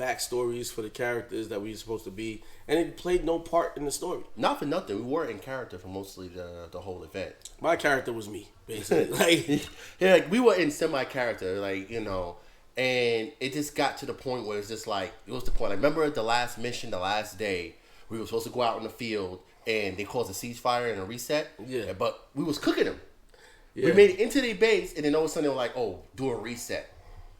backstories for the characters that we were supposed to be, and it played no part in the story. Not for nothing, we were in character for mostly the whole event. My character was me, basically. Like, yeah, like we were in semi-character, like, you know, and it just got to the point where it's just like, it was the point. Like, remember the last mission, the last day, we were supposed to go out in the field, and they caused a ceasefire and a reset. Yeah. But we was cooking them. yeah. We made it into their base, and then all of a sudden they were like, oh, do a reset.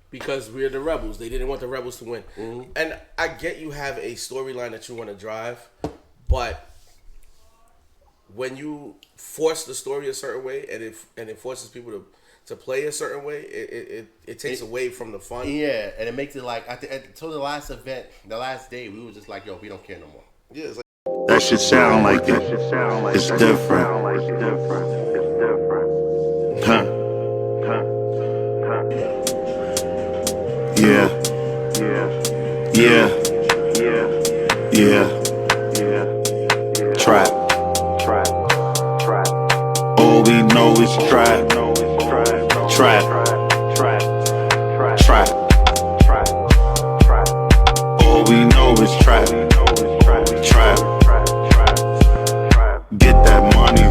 Because we're the rebels. They didn't want the rebels to win. Mm-hmm. And I get you have a storyline that you want to drive, but when you force the story a certain way and it forces people to play a certain way, it takes away from the fun. Yeah, and it makes it like, until the last event, the last day, we were just like, yo, we don't care no more. Yeah, it's like, That shit sound like it. It's different. Huh. Yeah. Trap. All we know is trap. Trap. All we know is trap. Trap. Get that money.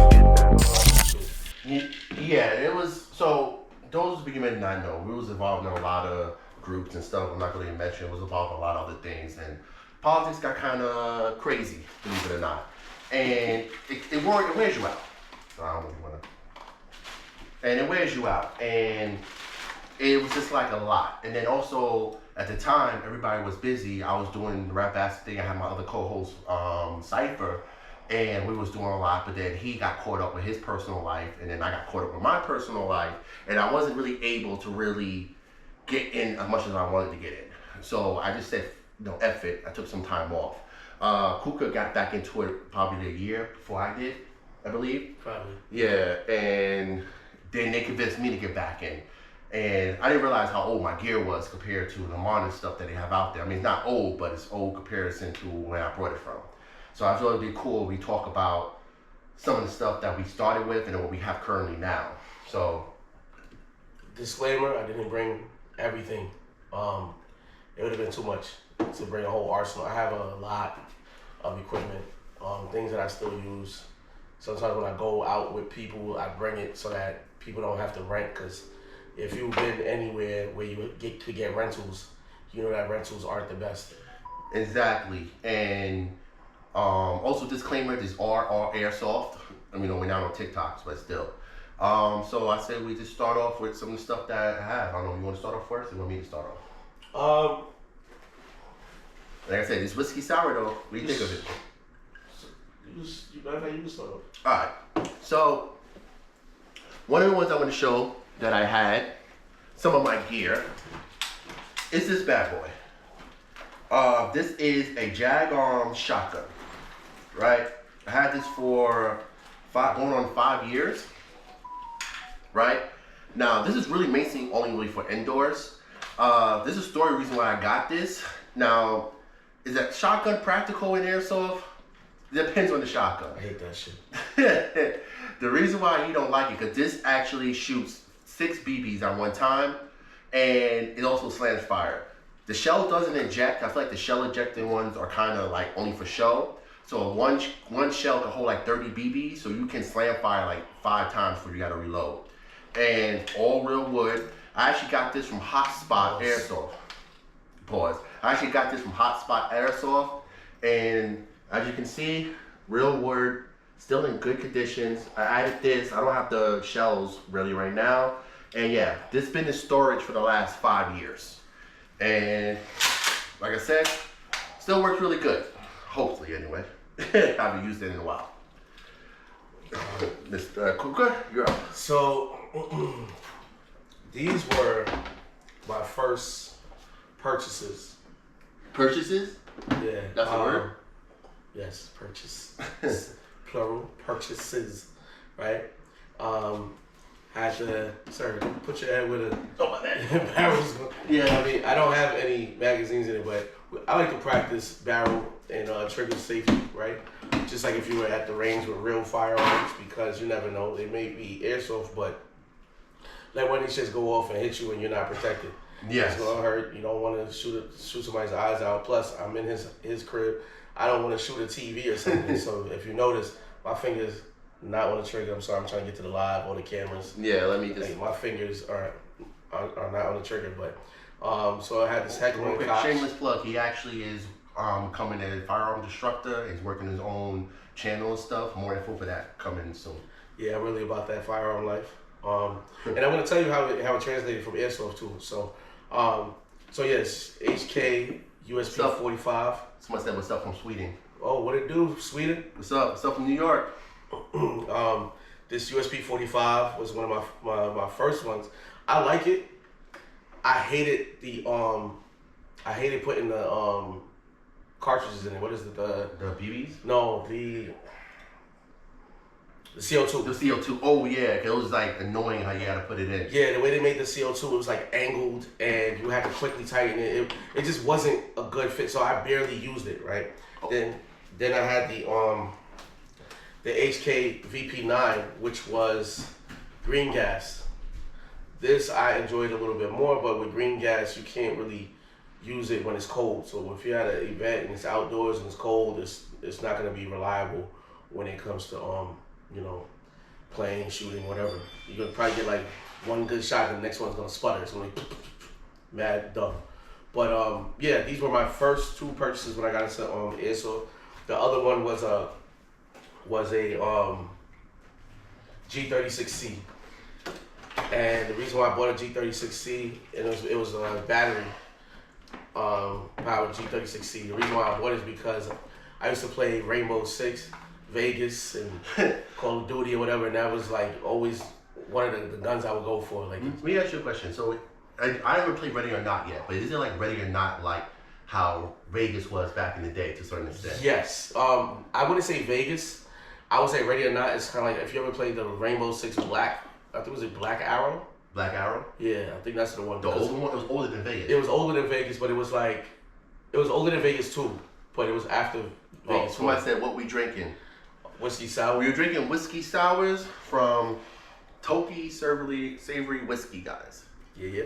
Yeah, it was, so those of you may not know, we was involved in a lot of groups and stuff. I'm not going to mention, it was involved in a lot of other things, and politics got kind of crazy, believe it or not. And it wears you out. So I don't really want to. And it wears you out. And it was just like a lot. And then also, at the time, everybody was busy. I was doing the Rap Acid thing. I had my other co-host, Cypher, and we was doing a lot, but then he got caught up with his personal life, and then I got caught up with my personal life, and I wasn't really able to really get in as much as I wanted to get in. So I just said, no, F it. I took some time off. Kuka got back into it probably a year before I did, I believe. probably. Yeah, and then they convinced me to get back in. And I didn't realize how old my gear was compared to the modern stuff that they have out there. I mean, it's not old, but it's old comparison to where I brought it from. So I thought it'd be cool we talk about some of the stuff that we started with and what we have currently now. So, Disclaimer, I didn't bring everything. It would have been too much to bring a whole arsenal. I have a lot of equipment, things that I still use. Sometimes when I go out with people, I bring it so that people don't have to rent, because if you've been anywhere where you get rentals, you know that rentals aren't the best. exactly. And also disclaimer, this are Airsoft. I mean, we're not on TikToks, but still. So I said we just start off with some of the stuff that I have. I don't know, you want to start off first or you want me to start off? Like I said, this whiskey sour though, what do you think of it? You can start off. Alright, so one of the ones I want to show that I had, some of my gear, is this bad boy. This is a Jag Arm shotgun, right? I had this for going on 5 years, right? Now, this is really mainly only really for indoors. This is a story reason why I got this. Now, is that shotgun practical in airsoft? It depends on the shotgun. I hate that shit. The reason why you don't like it, because this actually shoots 6 BBs at one time, and it also slams fire. The shell doesn't eject. I feel like the shell ejecting ones are kind of like only for show. So one shell can hold like 30 BBs, so you can slam fire like 5 times before you gotta reload. And all real wood. I actually got this from Hotspot Airsoft. Pause. I actually got this from Hotspot Airsoft, and as you can see, real wood, still in good conditions. I added this. I don't have the shells really right now. And yeah, this has been in storage for the last 5 years. And like I said, still works really good. Hopefully, anyway. I haven't used it in a while. Mr. Kuka, you're up. So, these were my first purchases. Purchases? Yeah. That's a word? Yes, purchase. Plural, purchases, right? Had to, sir, put your head with a barrels. Yeah. I mean, I don't have any magazines in it, but I like to practice barrel and trigger safety, right? Just like if you were at the range with real firearms, because you never know, they may be airsoft, but like when these shits go off and hit you and you're not protected. Yes. It's gonna hurt. You don't want to shoot somebody's eyes out. Plus, I'm in his crib. I don't want to shoot a TV or something. So if you notice, my fingers not on the trigger. I'm sorry, I'm trying to get to the live or the cameras. Yeah, let me just. Like, my fingers are not on the trigger, but so I had this heckling quick, coach. shameless plug. He actually is coming as a firearm instructor. He's working his own channel and stuff. More info for that coming soon. Yeah, I'm really about that firearm life. And I'm gonna tell you how it translated from Airsoft too. So yes, HK USP 45. Someone said, "What's up from Sweden?" Oh, what it do, Sweden? What's up? What's up from New York? This USP 45 was one of my first ones. I like it. I hated putting the cartridges in it. What is it? The BBs? No, the CO2. The CO2. Oh yeah, it was like annoying how you had to put it in. Yeah, the way they made the CO2, it was like angled, and you had to quickly tighten it. It just wasn't a good fit, so I barely used it. Right. Oh. Then I had the HK VP9, which was green gas. This I enjoyed a little bit more, but with green gas, you can't really use it when it's cold. So if you're at an event and it's outdoors and it's cold, it's not going to be reliable when it comes to playing, shooting, whatever. You're going to probably get like one good shot and the next one's going to sputter. It's going to be mad dumb. But yeah, these were my first two purchases when I got into Airsoft. The other one was a G36C. And the reason why I bought a G36C, and it was a battery powered G36C. The reason why I bought it is because I used to play Rainbow Six, Vegas, and Call of Duty or whatever, and that was like always one of the guns I would go for. Like, let me ask you a question. So I haven't played Ready or Not yet, but is it like Ready or Not like how Vegas was back in the day to a certain extent? Yes. I wouldn't say Vegas. I would say Ready or Not is kind of like if you ever played the Rainbow Six Black. I think it was Black Arrow. Black Arrow? Yeah, I think that's the one. The older one? It was older than Vegas. It was older than Vegas, but it was older than Vegas too, but it was after Vegas. Somebody said, what we drinking? Whiskey sour. We were drinking whiskey sours from Toki Savory Whiskey, guys. Yeah.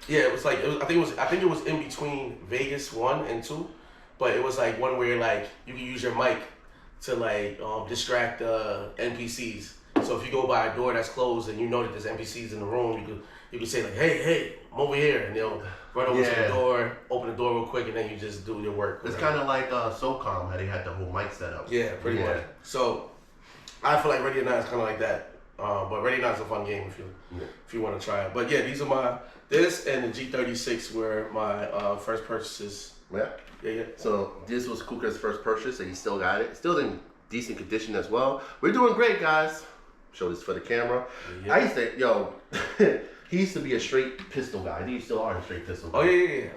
Yeah, it was like I think it was in between Vegas 1 and 2, but it was like one where like you can use your mic to like distract NPCs. So if you go by a door that's closed and you know that there's NPCs in the room, you can say like, hey, I'm over here, and they'll run over to the door, open the door real quick, and then you just do your work. It's kind of like SOCOM, how they had the whole mic set up. Yeah, pretty much. So I feel like Ready or Not is kind of like that. But Ready or Not is a fun game if you want to try it. But yeah, these are this and the G36 were my first purchases. Yeah. Yeah. So this was Kuka's first purchase, and he still got it. Still in decent condition as well. We're doing great, guys. Show this for the camera. Yeah. I used to, he used to be a straight pistol guy. He still are a straight pistol guy. Oh yeah.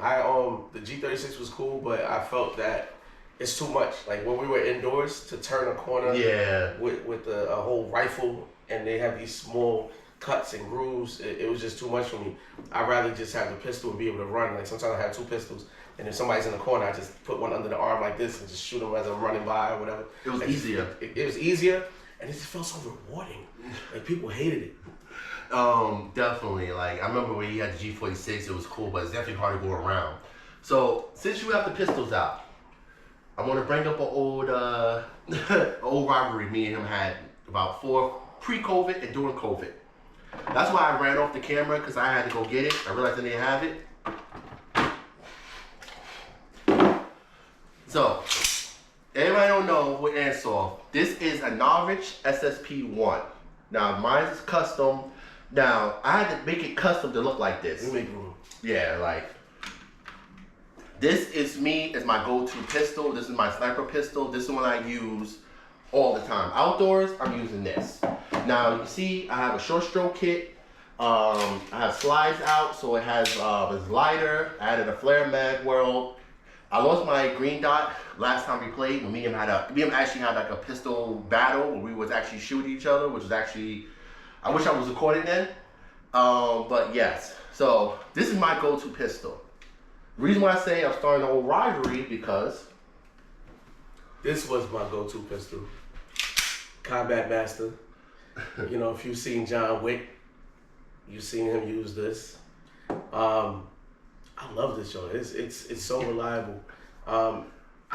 The G36 was cool, but I felt that it's too much. Like when we were indoors to turn a corner. Yeah. With a whole rifle, and they have these small cuts and grooves. It was just too much for me. I'd rather just have the pistol and be able to run. Like sometimes I have two pistols. And if somebody's in the corner, I just put one under the arm like this and just shoot them as I'm running by or whatever. It was easier. It was easier, and it just felt so rewarding. Like people hated it. Definitely. Like I remember when you had the G46, it was cool, but it's definitely hard to go around. So since you have the pistols out, I want to bring up an old old rivalry me and him had about pre-COVID and during COVID. That's why I ran off the camera because I had to go get it. I realized I didn't have it. So, everybody don't know with Airsoft, this is a Norwich SSP-1. Now, mine is custom. Now, I had to make it custom to look like this. You make room. Yeah, like, this is me as my go-to pistol. This is my sniper pistol. This is the one I use all the time. Outdoors, I'm using this. Now, you see, I have a short stroke kit. I have slides out, so it has this lighter. I added a flare mag world. I lost my green dot last time we played. When me and him actually had like a pistol battle where we was actually shooting each other, which was actually, I wish I was recording then. But yes, so this is my go-to pistol. The reason why I say I'm starting an old rivalry because this was my go-to pistol. Combat Master. If you've seen John Wick, You've seen him use this. I love this show. It's so reliable. I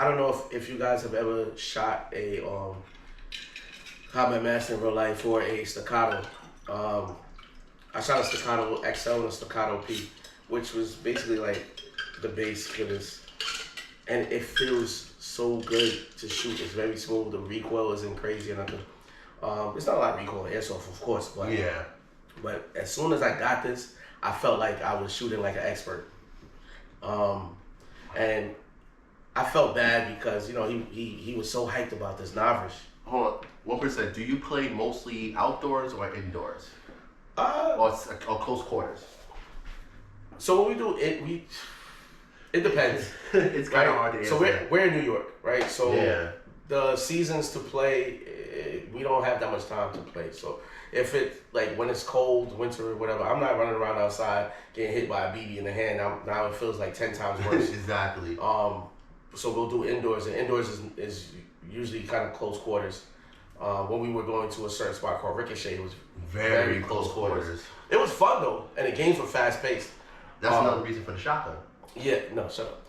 don't know if you guys have ever shot a combat master in real life or a staccato. I shot a staccato XL and a staccato P, which was basically like the base for this, and it feels so good to shoot. It's very smooth. The recoil isn't crazy or nothing. It's not a lot of recoil in airsoft, of course, but Yeah. But as soon as I got this, I felt like I was shooting like an expert. And I felt bad because, you know, he was so hyped about this Navrish. Hold on. 1%. Do you play mostly outdoors or indoors? Or close quarters? So what we do, it depends. It's kind of hard to answer. So we're in New York, right? So Yeah. the seasons to play, we don't have that much time to play. So if it, like when it's cold, winter or whatever, I'm not running around outside getting hit by a BB in the hand. Now it feels like 10 times worse. Exactly. So we'll do indoors, and indoors is usually kind of close quarters. When we were going to a certain spot called Ricochet, it was Very close quarters. It was fun though, and the games were fast paced. That's another reason for the shotgun. Yeah, no, shut up.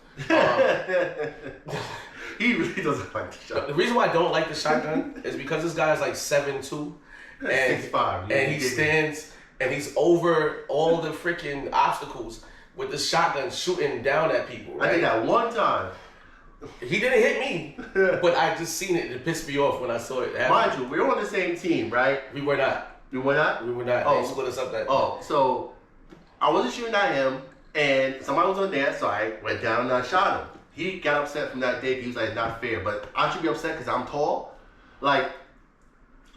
He really doesn't like the shotgun. The reason why I don't like the shotgun is because this guy is like 7'2", and 6'5", and he stands and he's over all the freaking obstacles with the shotgun shooting down at people. Right? I did that one time. He didn't hit me, but I just seen it. It pissed me off when I saw it happen. Mind you, we were on the same team, right? We were not. We were not? We were not. Oh. They split us up that. Oh, so I wasn't shooting at him, and somebody was on there, so I went down and I shot him. He got upset from that day. He was like, not fair. But I should be upset because I'm tall. Like,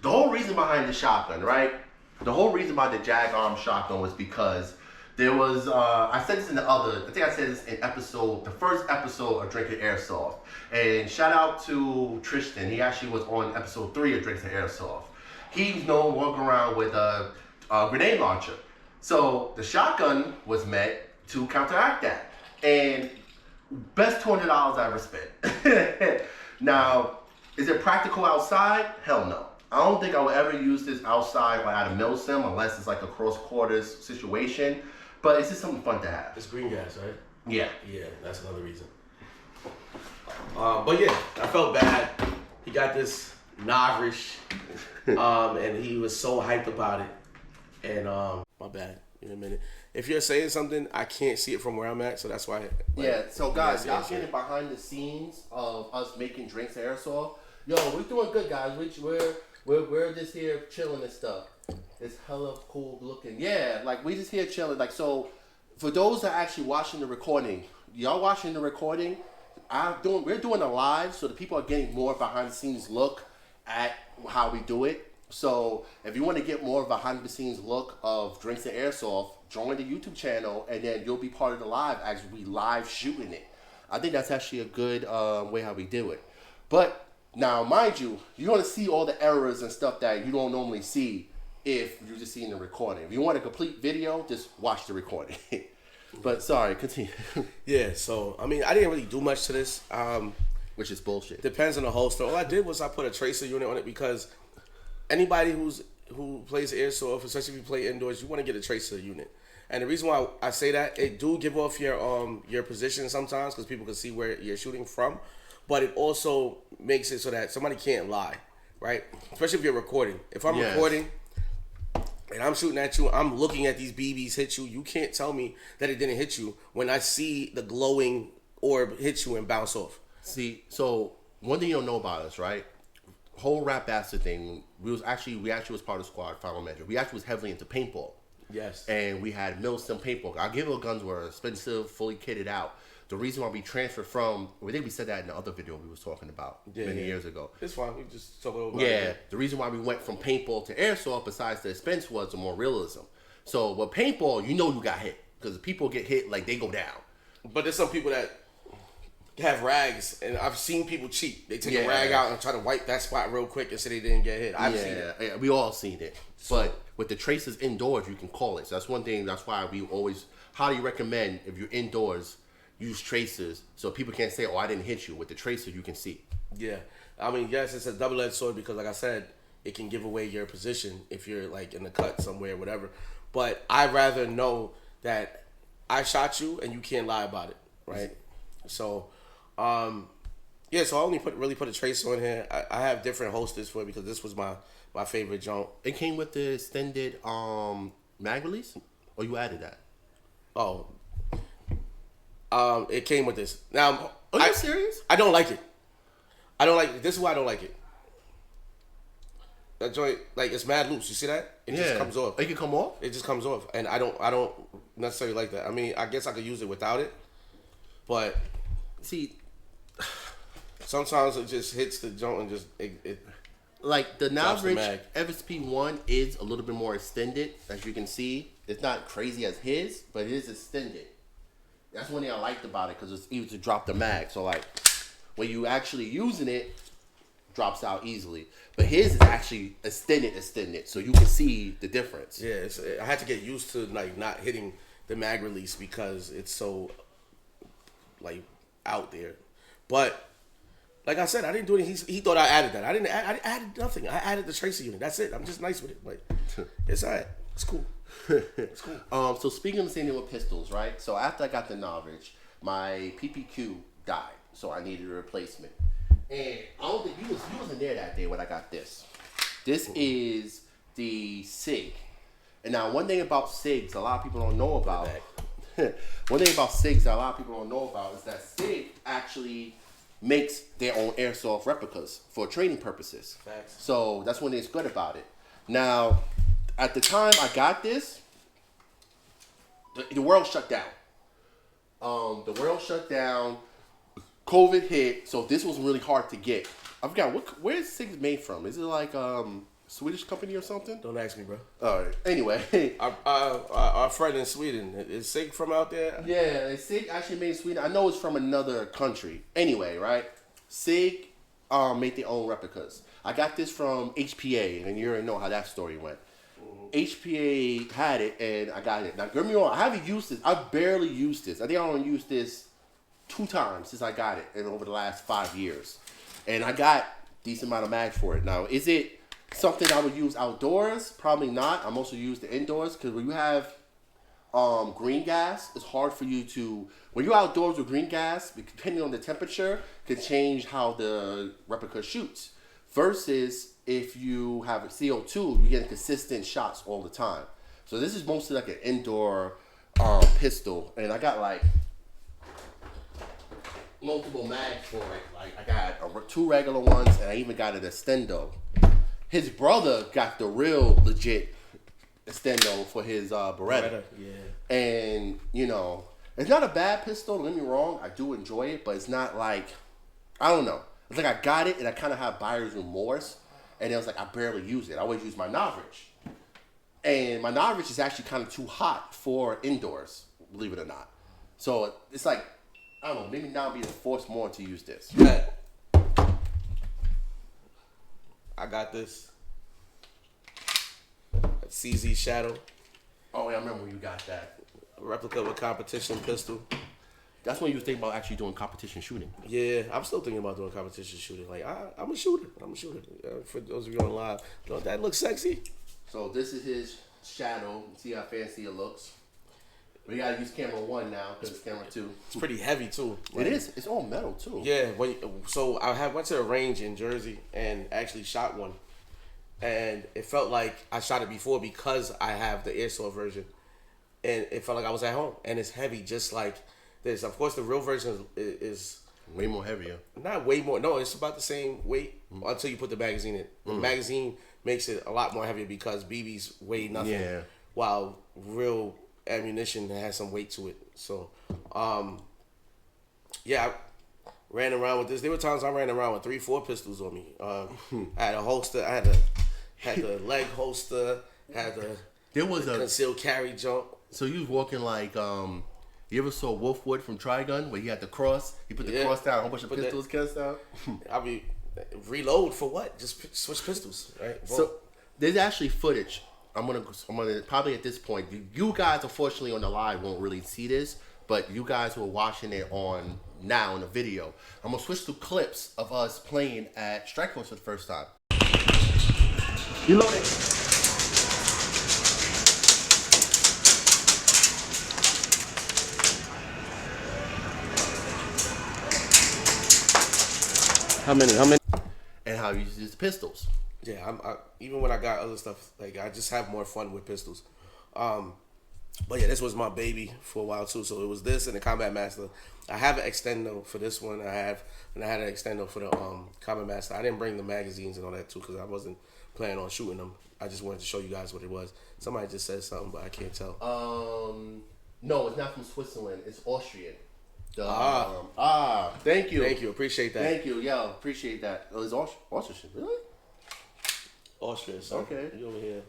the whole reason behind the shotgun, right? The whole reason behind the Jag Arm shotgun was because there was, I said this in I think I said this in the first episode of Drinking Airsoft. And shout out to Tristan. He actually was on episode 3 of Drinking Airsoft. He's known walking around with a grenade launcher. So the shotgun was meant to counteract that. And best $200 I ever spent. Now, is it practical outside? Hell no. I don't think I would ever use this outside or at a mill sim unless it's like a cross quarters situation. But it's just something fun to have. It's green gas, right? Yeah. Yeah, that's another reason. But yeah, I felt bad. He got this Navrish, and he was so hyped about it. And my bad. In a minute. If you're saying something, I can't see it from where I'm at, so that's why. Yeah. So guys, y'all answer. getting behind the scenes of us making drinks at Airsoft. Yo, we're doing good, guys. We're just here chilling and stuff. It's hella cool looking. Yeah, like we just here chilling. Like, so for those that are actually watching the recording, y'all watching the recording, we're doing a live, so the people are getting more behind the scenes look at how we do it. So if you want to get more of a behind the scenes look of Drinks and Airsoft, join the YouTube channel, and then you'll be part of the live as we live shooting it. I think that's actually a good way how we do it. But now, mind you, you're going to see all the errors and stuff that you don't normally see if you're just seeing the recording. If you want a complete video, just watch the recording. But sorry, continue. Yeah, so I mean, I didn't really do much to this. Which is bullshit. Depends on the holster. All I did was I put a tracer unit on it because anybody who plays airsoft, especially if you play indoors, you want to get a tracer unit. And the reason why I say that, it do give off your position sometimes because people can see where you're shooting from, but it also makes it so that somebody can't lie, right? Especially if you're recording. If I'm recording and I'm shooting at you, I'm looking at these BBs hit you. You can't tell me that it didn't hit you when I see the glowing orb hit you and bounce off. See, so one thing you don't know about us, right? Whole rap bastard thing. We actually was part of the squad, final manager. We actually was heavily into paintball. Yes. And we had Milsim paintball. Our Gilbo guns were expensive, fully kitted out. The reason why we transferred from, I think we said that in the other video we was talking about many years ago. It's fine. We just talk over. Yeah. The reason why we went from paintball to airsoft, besides the expense, was the more realism. So with paintball, you know you got hit because people get hit like they go down. But there's some people that have rags, and I've seen people cheat. They take a rag out and try to wipe that spot real quick and say they didn't get hit. I've seen it. Yeah, we all seen it. But with the tracers indoors, you can call it. So that's one thing. That's why we always highly recommend if you're indoors, use tracers so people can't say, "Oh, I didn't hit you." With the tracer, you can see. Yeah, I mean, yes, it's a double-edged sword because, like I said, it can give away your position if you're like in the cut somewhere, whatever. But I'd rather know that I shot you and you can't lie about it, right? So, yeah. So I only really put a tracer on here. I have different holsters for it because this was my favorite jump. It came with the extended mag release, or you added that? Oh, it came with this. Now, Are you serious? I don't like it. I don't like it. This is why I don't like it. That joint, like, it's mad loose. You see that? It just comes off. It can come off? It just comes off, and I don't necessarily like that. I mean, I guess I could use it without it, but See, sometimes it just hits the joint and just it like the drops the Navrich mag. FSP1 is a little bit more extended, as you can see. It's not crazy as his, but it is extended. That's one thing I liked about it because it's easy to drop the mag. So like when you actually using it, drops out easily. But his is actually extended, so you can see the difference. Yeah, I had to get used to like not hitting the mag release because it's so like out there. But like I said, I didn't do anything. He thought I added that. I added nothing. I added the tracer unit. That's it. I'm just nice with it. Like it's alright. It's cool. It's cool. So speaking of the same thing with pistols, right? So after I got the Navrich, my PPQ died, so I needed a replacement. And I don't think you wasn't there that day when I got this. This is the SIG. And now one thing about SIGs a lot of people don't know about. One thing about SIGs that a lot of people don't know about is that SIG actually makes their own airsoft replicas for training purposes. Facts. So that's one thing that's good about it. Now, at the time I got this, the world shut down. The world shut down. COVID hit, so this was really hard to get. I forgot where's SIG made from? Is it like Swedish company or something? Don't ask me, bro. All right. Anyway, our friend in Sweden, is SIG from out there? yeah, SIG actually made in Sweden. I know it's from another country. Anyway, right? SIG made their own replicas. I got this from HPA, and you already know how that story went. HPA had it, and I got it. Now, get me wrong, I haven't used this. I barely used this. I think I only used this 2 times since I got it, and over the last 5 years. And I got decent amount of mags for it. Now, is it something I would use outdoors? Probably not. I mostly use the indoors because when you have green gas, it's hard for you to, when you're outdoors with green gas, depending on the temperature, can change how the replica shoots. Versus if you have CO2, you get consistent shots all the time. So this is mostly like an indoor pistol, and I got like multiple mags for it. Like I got 2 regular ones, and I even got an extendo. His brother got the real legit extendo for his Beretta. Yeah. And you know, it's not a bad pistol. Don't get me wrong, I do enjoy it, but it's not like, I don't know. It's like I got it, and I kind of have buyer's remorse, and it was like I barely use it. I always use my Navrich, and my Navrich is actually kind of too hot for indoors, believe it or not. So it's like, I don't know, maybe now I'm being forced more to use this. I got this CZ Shadow. Oh yeah, I remember when you got that. A replica of a competition pistol. That's when you was thinking about actually doing competition shooting. Yeah, I'm still thinking about doing competition shooting. Like, I'm a shooter. For those of you on live, don't that look sexy? So this is his Shadow. See how fancy it looks. We gotta use camera 1 now because it's camera 2. It's pretty heavy too. Like, It is. It's all metal too. Yeah. So I went to a range in Jersey and actually shot one, and it felt like I shot it before because I have the airsoft version, and it felt like I was at home. And it's heavy, just like this. Of course, the real version is Way more heavier. not way more. No, it's about the same weight until you put the magazine in. The magazine makes it a lot more heavier because BBs weigh nothing, Yeah. while real ammunition has some weight to it. So, yeah, I ran around with this. There were times I ran around with 3-4 pistols on me. I had a holster. I had the leg holster. Had the There was a concealed carry jump. so you was walking like you ever saw Wolfwood from Trigun where he had the cross? He put the cross down, a whole bunch of Put that- pistols cast out. I mean, reload for what? Just switch pistols, right? So there's actually footage. I'm gonna probably at this point. You guys, unfortunately, on the live won't really see this, but you guys who are watching it on now in the video, I'm gonna switch to clips of us playing at Strikeforce for the first time. You loaded. How many? and how you use the pistols. Yeah, even when I got other stuff, like I just have more fun with pistols. But yeah, this was my baby for a while too. So it was this and the Combat Master. I have an extendo for this one. I had an extendo for the Combat Master. I didn't bring the magazines and all that too because I wasn't planning on shooting them. I just wanted to show you guys what it was. Somebody just said something, but I can't tell. No, it's not from Switzerland. It's Austrian. Thank you. Thank you. Appreciate that. Thank you. Yeah, appreciate that. Oh, it's Austrian. Really? Austria, so Okay. You over here.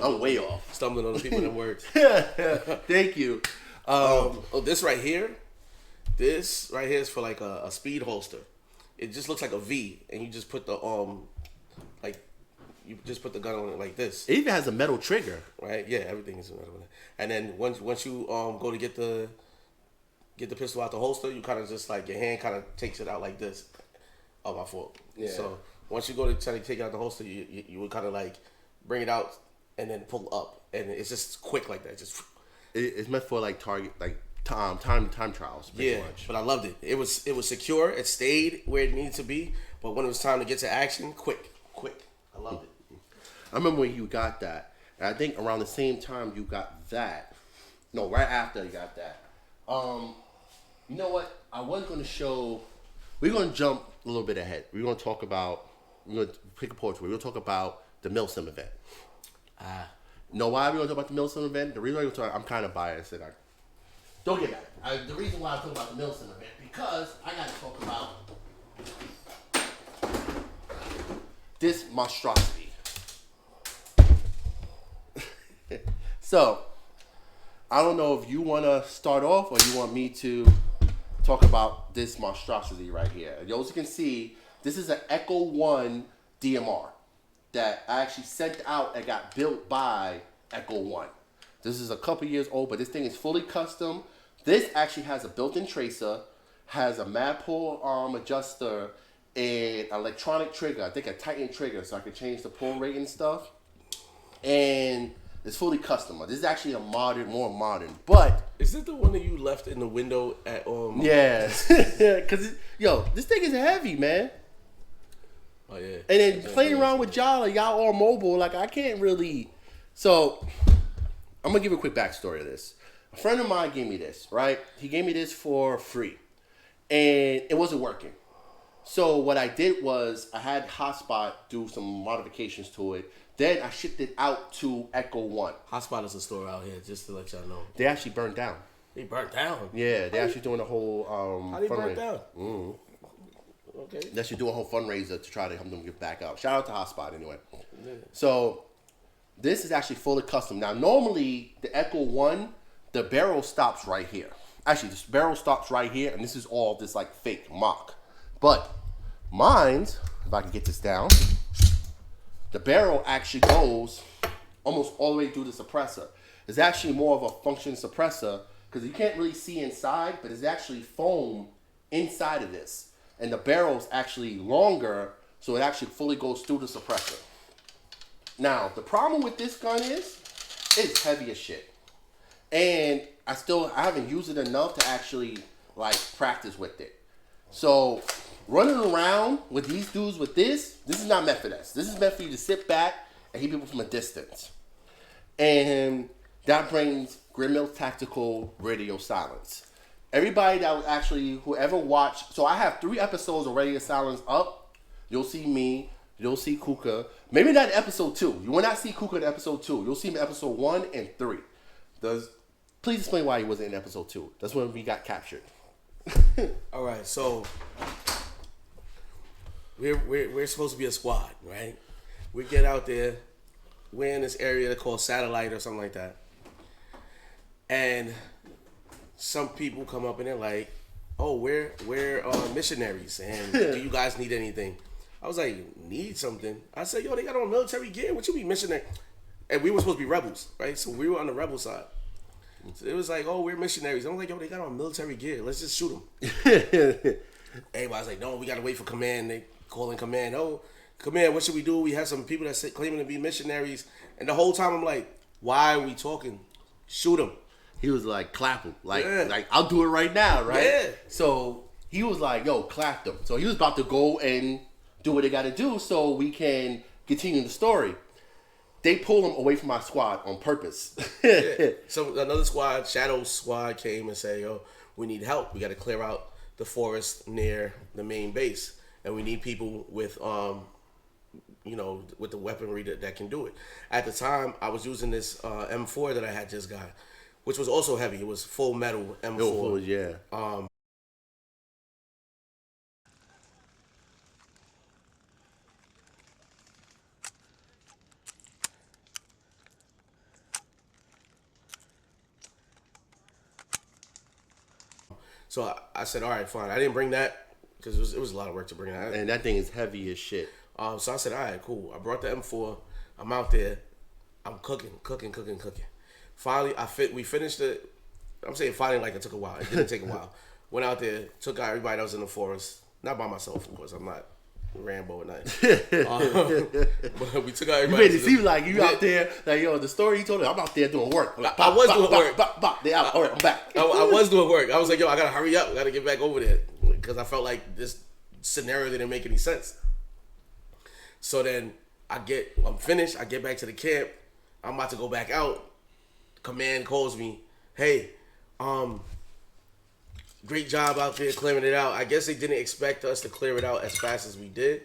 I'm way off. Stumbling on the people and words. Thank you. This right here is for like a speed holster. It just looks like a V, and you just put the you just put the gun on it like this. It even has a metal trigger. Right? Yeah, everything is metal. And then once you go to get the pistol out the holster, you kind of just like your hand kind of takes it out like this. Oh, my fault. Yeah. So once you go to try to take it out the holster, you would kind of like bring it out and then pull up, and it's just quick like that. Just It's meant for like target, like time trials. yeah, Much. but I loved it. It was secure. It stayed where it needed to be. But when it was time to get to action, quick. I loved it. I remember when you got that, and I think around the same time you got that. No, right after you got that. You know what? I was going to show. We're going to jump a little bit ahead. We're going to talk about. We're going to pick a portrait. We're going to talk about the Milsim event. Know why we're going to talk about the Milsim event? The reason why we're talking, I'm kind of biased, and I don't get mad. The reason why I'm talking about the Milsim event because I got to talk about this monstrosity. So, I don't know if you want to start off or you want me to talk about this monstrosity right here. As you can see, this is an Echo 1 DMR that I actually sent out and got built by Echo 1. This is a couple years old, but this thing is fully custom. This actually has a built-in tracer, has a mad pull arm adjuster, and electronic trigger. I think a Titan trigger, so I can change the pull rate and stuff. And it's fully custom. This is actually more modern. But is it the one that you left in the window at yeah, because this thing is heavy, man. Oh yeah. And then playing around with y'all all mobile. Like I can't really. So I'm gonna give you a quick backstory of this. A friend of mine gave me this. Right, he gave me this for free, and it wasn't working. So what I did was I had Hotspot do some modifications to it. Then I shipped it out to Echo 1. Hotspot is a store out here, just to let y'all know. They actually burned down. They burnt down? Yeah, they're actually doing a whole how they burnt down? Okay. They're actually doing a whole fundraiser to try to help them get back out. Shout out to Hotspot anyway. Yeah. So this is actually fully custom. Now normally the Echo 1, the barrel stops right here. Actually, this barrel stops right here, and this is all this like fake mock. But mine's, if I can get this down, the barrel actually goes almost all the way through the suppressor. It's actually more of a function suppressor because you can't really see inside, but it's actually foam inside of this. And the barrel's actually longer, so it actually fully goes through the suppressor. Now, the problem with this gun is, it's heavy as shit. And I haven't used it enough to actually like practice with it. So running around with these dudes with this is not meant for this. This is meant for you to sit back and hit people from a distance. And that brings Greenmill Tactical Radio Silence. Everybody that was actually, whoever watched, so I have 3 episodes of Radio Silence up. You'll see me, you'll see Kuka. Maybe not in episode 2. You will not see Kuka in episode 2. You'll see him in episode 1 and 3. Please explain why he wasn't in episode 2. That's when we got captured. All right, so we're supposed to be a squad, right? We get out there. We're in this area called Satellite or something like that. And some people come up and they're like, "Oh, we're missionaries, and do you guys need anything?" I was like, "Need something?" I said, "Yo, they got on military gear. What you mean missionary?" And we were supposed to be rebels, right? So we were on the rebel side. So it was like, "Oh, we're missionaries." I'm like, "Yo, they got on military gear. Let's just shoot them." Everybody's like, "No, we gotta wait for command." They call in command. "Oh, command, what should we do? We have some people that claiming to be missionaries." And the whole time I'm like, "Why are we talking? Shoot them." He was like, clap him. Like I'll do it right now, right? Yeah. So he was like, yo, clap them. So he was about to go and do what they got to do so we can continue the story. They pulled him away from my squad on purpose. Yeah. So another squad, Shadow squad, came and said, yo, we need help. We got to clear out the forest near the main base. And we need people with, with the weaponry that can do it. At the time, I was using this M4 that I had just got, which was also heavy. It was full metal M4. Yeah. So I said, all right, fine. I didn't bring that because it was a lot of work to bring that. And that thing is heavy as shit. So I said, all right, cool. I brought the M4. I'm out there. I'm cooking. Finally, we finished it. I'm saying finally like it took a while. It didn't take a while. Went out there, took out everybody that was in the forest. Not by myself, of course. I'm not Rambo at night. But we took out everybody. You made it seem like you out there, like, yo, the story you told me, I'm out there doing work. Like, I was doing work. They out. All right, I'm back. I was doing work. I was like, yo, I got to hurry up. I got to get back over there. Because I felt like this scenario didn't make any sense. So then I'm finished. I get back to the camp. I'm about to go back out. Command calls me, hey, great job out there clearing it out. I guess they didn't expect us to clear it out as fast as we did.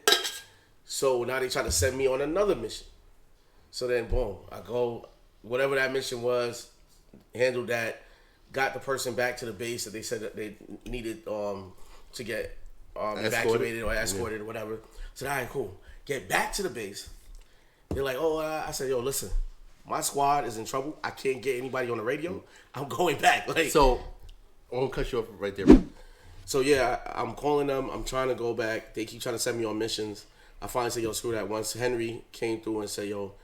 So now they try to send me on another mission. So then, boom, I go, whatever that mission was, handled that, got the person back to the base that they said that they needed to get evacuated or escorted or whatever. So, all right, cool. Get back to the base. They're like, I said, yo, listen, my squad is in trouble. I can't get anybody on the radio. I'm going back. So, I'm going to cut you off right there. So, yeah, I'm calling them. I'm trying to go back. They keep trying to send me on missions. I finally said, yo, screw that. Once Henry came through and said, yo,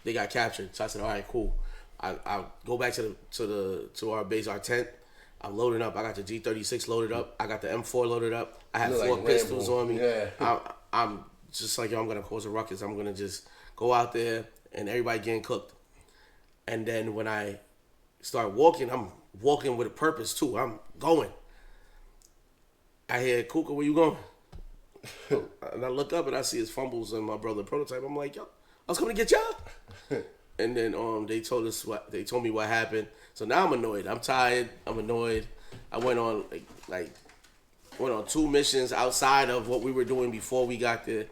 they got captured. So I said, all right, cool. I'll go back to our base, our tent. I'm loading up. I got the G36 loaded up. I got the M4 loaded up. I had 4 pistols on me. Yeah. I'm just like, yo, I'm going to cause a ruckus. I'm going to just go out there and everybody getting cooked. And then when I start walking, I'm walking with a purpose too. I'm going. I hear, Kuka, where you going? And I look up and I see his fumbles and my brother Prototype. I'm like, yo, I was coming to get y'all. And then they told me what happened. So now I'm annoyed. I'm tired. I'm annoyed. I went on went on 2 missions outside of what we were doing before we got there.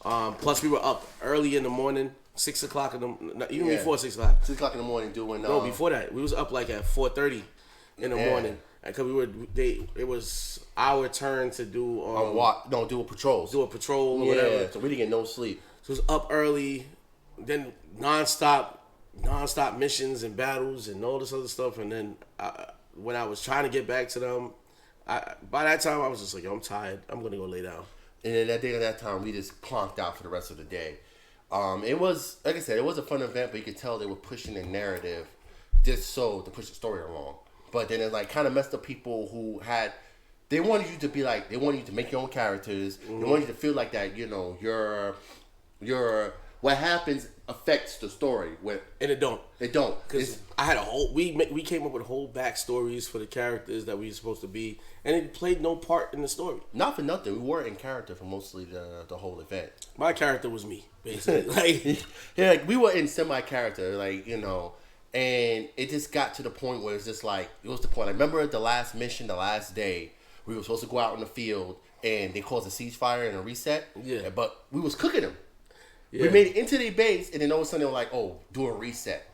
Plus we were up early in the morning, 6 o'clock before 6 o'clock. 6 o'clock in the morning doing. No, before that we was up like at 4:30 in the morning. Because it was our turn to do do a patrol. Do a patrol or whatever. So we didn't get no sleep. So it was up early, then nonstop missions and battles and all this other stuff. And then when I was trying to get back to them, by that time I was just like, yo, I'm tired. I'm gonna go lay down. And then at that time, we just plonked out for the rest of the day. It was, like I said, it was a fun event, but you could tell they were pushing the narrative just so to push the story along. But then it kind of messed up people who they wanted you to be they wanted you to make your own characters. Mm-hmm. They wanted you to feel like that, your what happens affects the story. And it don't. It don't. Because I had we came up with whole backstories for the characters that we were supposed to be, and it played no part in the story. Not for nothing. We were in character for mostly the whole event. My character was me, basically. We were in semi-character, and it just got to the point where it's just it was the point. I remember the last mission, the last day, we were supposed to go out in the field, and they caused a ceasefire and a reset. Yeah. But we was cooking them. Yeah. We made it into their base, and then all of a sudden they were like, oh, do a reset.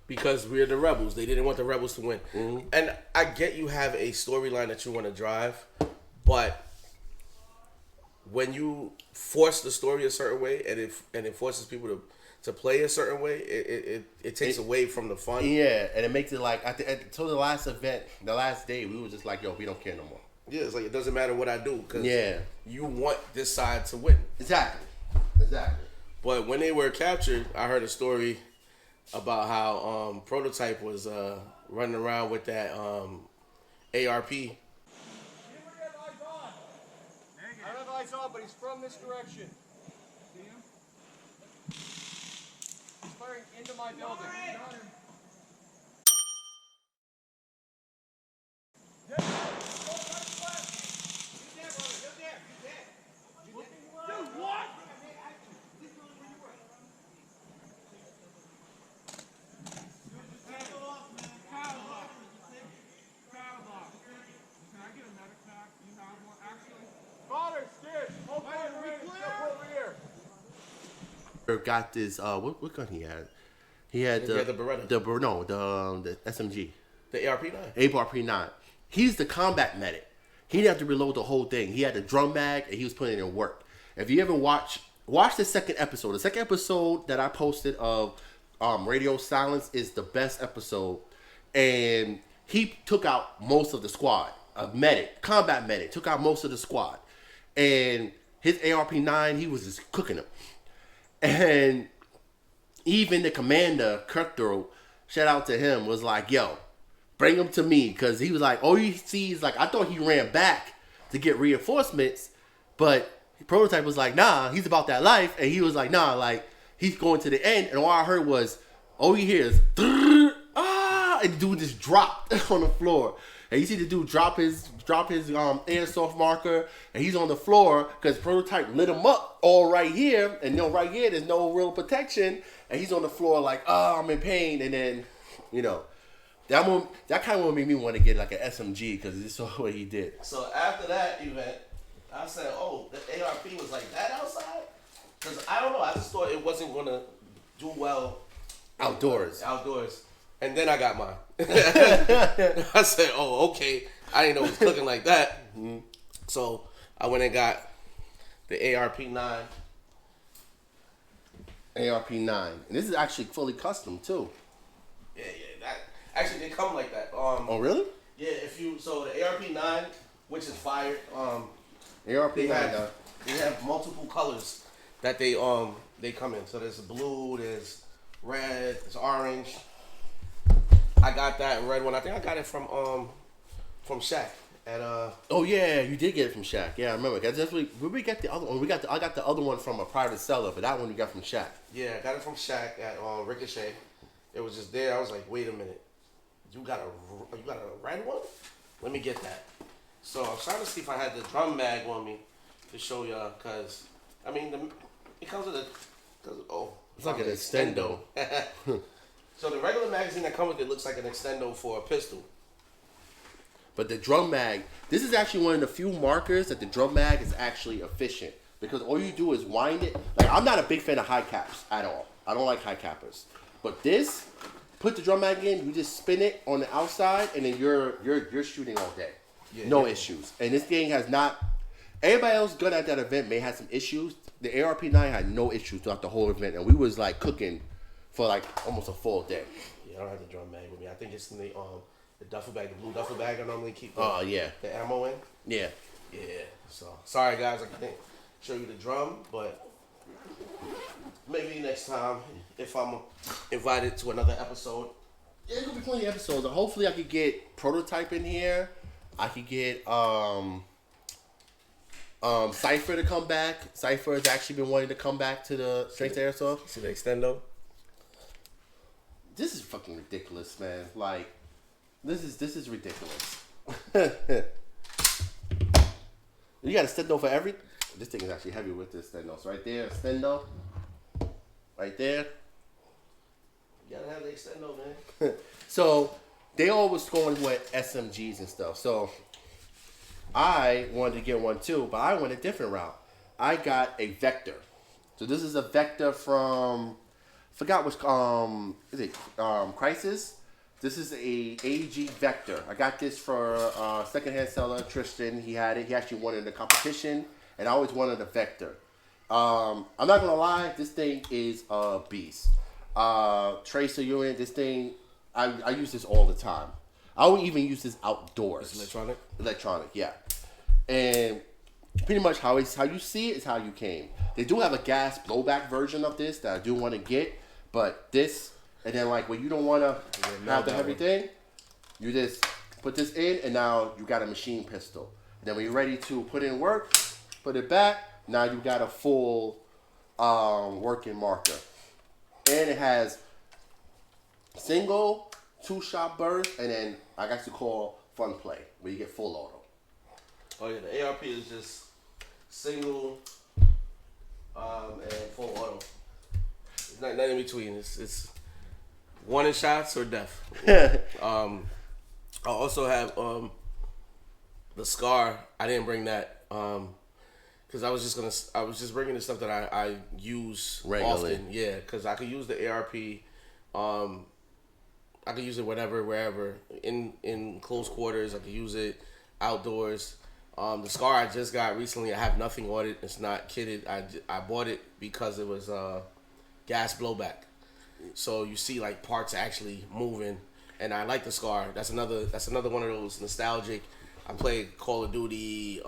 Because we're the rebels. They didn't want the rebels to win. Mm-hmm. And I get you have a storyline that you want to drive, but when you force the story a certain way, and it forces people to play a certain way, it takes away from the fun. Yeah, and it makes it until the last event, the last day, we were just like, yo, we don't care no more. Yeah, it's like it doesn't matter what I do because you want this side to win. Exactly. But when they were captured, I heard a story about how Prototype was running around with that ARP. I don't have eyes on, but he's from this direction. See him? He's firing into my building. Got him. got this. What gun he had? He had He had the Beretta. The SMG. The ARP-9. ARP-9. He's the combat medic. He didn't have to reload the whole thing. He had a drum bag and he was putting it in work. If you ever watch the second episode. The second episode that I posted of Radio Silence is the best episode, and he took out most of the squad. A medic, combat medic, took out most of the squad, and his ARP-9, he was just cooking them. And even the commander, Cutthroat, shout out to him, was like, yo, bring him to me. Because he was like, all you see is like, I thought he ran back to get reinforcements. But Prototype was like, nah, he's about that life. And he was like, nah, like, he's going to the end. And all I heard was, all you hear is, and the dude just dropped on the floor. And you see the dude drop his airsoft marker, and he's on the floor because Prototype lit him up all right here, and right here there's no real protection, and he's on the floor like, oh, I'm in pain, and then, that kind of made me want to get like an SMG because it's what he did. So after that event, I said, oh, the ARP was like that outside? Because I don't know, I just thought it wasn't going to do well Outdoors. And then I got mine. I said, oh, okay. I didn't know it was cooking like that. Mm-hmm. So I went and got the ARP-9. ARP-9. And this is actually fully custom, too. Yeah. Actually, they come like that. Oh, really? Yeah, so the ARP-9, which is fired, ARP-9. they have multiple colors that they come in. So there's blue, there's red, there's orange. I got that red one. I think I got it from Shaq at Oh yeah, you did get it from Shaq. Yeah, I remember. Where we got the other one? I got the other one from a private seller, but that one you got from Shaq. Yeah, I got it from Shaq at Ricochet. It was just there. I was like, wait a minute, you got a red one? Let me get that. So I was trying to see if I had the drum mag on me to show y'all, cause I mean it comes with it's like an extendo. So the regular magazine that comes with it looks like an extendo for a pistol. But the drum mag, this is actually one of the few markers that the drum mag is actually efficient. Because all you do is wind it. Like, I'm not a big fan of high caps at all. I don't like high cappers. But this, put the drum mag in, you just spin it on the outside, and then you're shooting all day. Yeah, no issues. And this thing has not, everybody else gun at that event may have some issues. The ARP-9 had no issues throughout the whole event. And we was like cooking for like almost a full day. Yeah, I don't have the drum mag with me. I think it's in the duffel bag, the blue duffel bag I normally keep the ammo in. Yeah. Yeah. So sorry guys, I can't show you the drum, but maybe next time if I'm invited to another episode. Yeah, there's gonna be plenty of episodes. Hopefully I could get Prototype in here. I could get Cypher to come back. Cypher has actually been wanting to come back to the Strength Airsoft. See the extendo? This is fucking ridiculous, man. Like, this is ridiculous. You got a stendo for every. This thing is actually heavy with this stendo. So right there, stendo. Right there. You gotta have the extendo, man. So they always going with SMGs and stuff. So I wanted to get one too, but I went a different route. I got a Vector. So this is a Vector from. Forgot which is it Crisis? This is a AG Vector. I got this for secondhand seller Tristan. He had it. He actually won it in the competition, and I always wanted a Vector. I'm not gonna lie, this thing is a beast. Tracer unit. This thing, I use this all the time. I would even use this outdoors. It's electronic. Electronic, yeah. And pretty much how you see it is how you came. They do have a gas blowback version of this that I do want to get, but this, and then like when you don't want to have the heavy thing, you just put this in, and now you got a machine pistol. And then when you're ready to put in work, put it back. Now you got a full working marker, and it has single 2-shot burst, and then I got to call fun play where you get full auto. Oh yeah, the ARP is just single. And full auto. It's not nothing in between. It's warning shots or death. I also have the Scar. I didn't bring that. Because I was just bringing the stuff that I use Regularly. often. Yeah, because I could use the ARP. I could use it wherever. In close quarters, I could use it outdoors. The scar I just got recently, I have nothing on it. It's not kitted. I bought it because it was gas blowback. So you see like parts actually moving, and I like the scar. That's another one of those nostalgic. I played Call of Duty,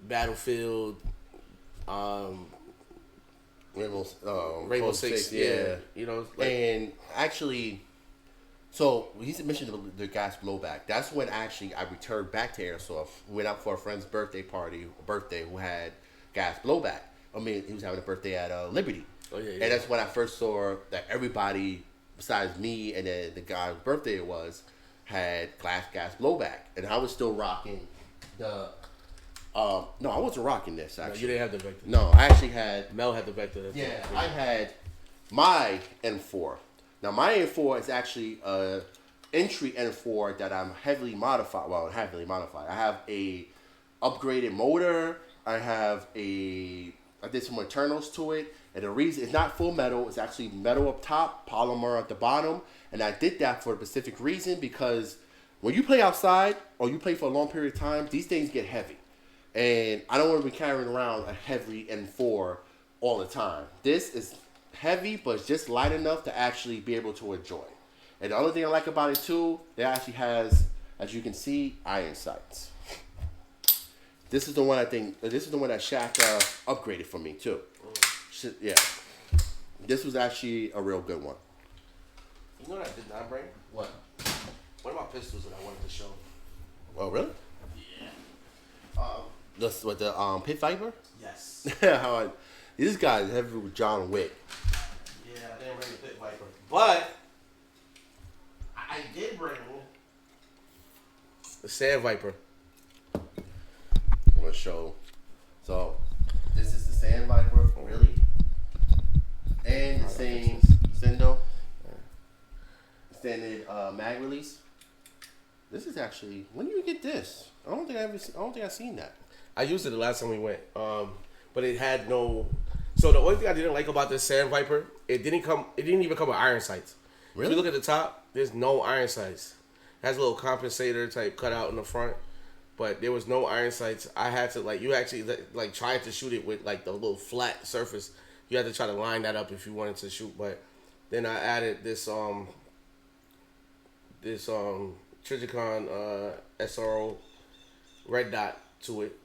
Battlefield, Rainbow Rainbow Six. Yeah, you know, like, and actually, so he mentioned the gas blowback. That's when actually I returned back to Airsoft. We went out for a friend's birthday who had gas blowback. I mean, he was having a birthday at Liberty. Oh, yeah. And that's when I first saw that everybody besides me and then the guy's birthday it was had gas blowback, and I was still rocking the. No, I wasn't rocking this actually. No, you didn't have the Vector. No, I actually had. Mel had the Vector. Yeah, I had my N4. Now my N4 is actually a entry N4 that I'm heavily modified. Well, heavily modified. I have a upgraded motor. I did some internals to it, and the reason it's not full metal. It's actually metal up top, polymer at the bottom, and I did that for a specific reason because when you play outside or you play for a long period of time, these things get heavy. And I don't want to be carrying around a heavy N4 all the time. This is heavy, but it's just light enough to actually be able to enjoy. And the other thing I like about it too, it actually has, as you can see, iron sights. This is the one that Shaq upgraded for me too. Yeah, this was actually a real good one. You know what I did not bring? What? One of my pistols that I wanted to show. Oh really? Yeah. This with the Pit Viper. Yes. This guy is heavy with John Wick. Yeah, I didn't bring the Pit Viper, but I did bring the Sand Viper. I'm gonna show. So this is the Sand Viper, really, and the same Sendo standard mag release. This is actually, when do you get this? I don't think I've seen that. I used it the last time we went, but it had no. So the only thing I didn't like about this Sand Viper, it didn't even come with iron sights. Really? If you look at the top, there's no iron sights. It has a little compensator type cutout in the front, but there was no iron sights. I had to you actually tried to shoot it with like the little flat surface. You had to try to line that up if you wanted to shoot. But then I added this Trigicon SRO red dot to it,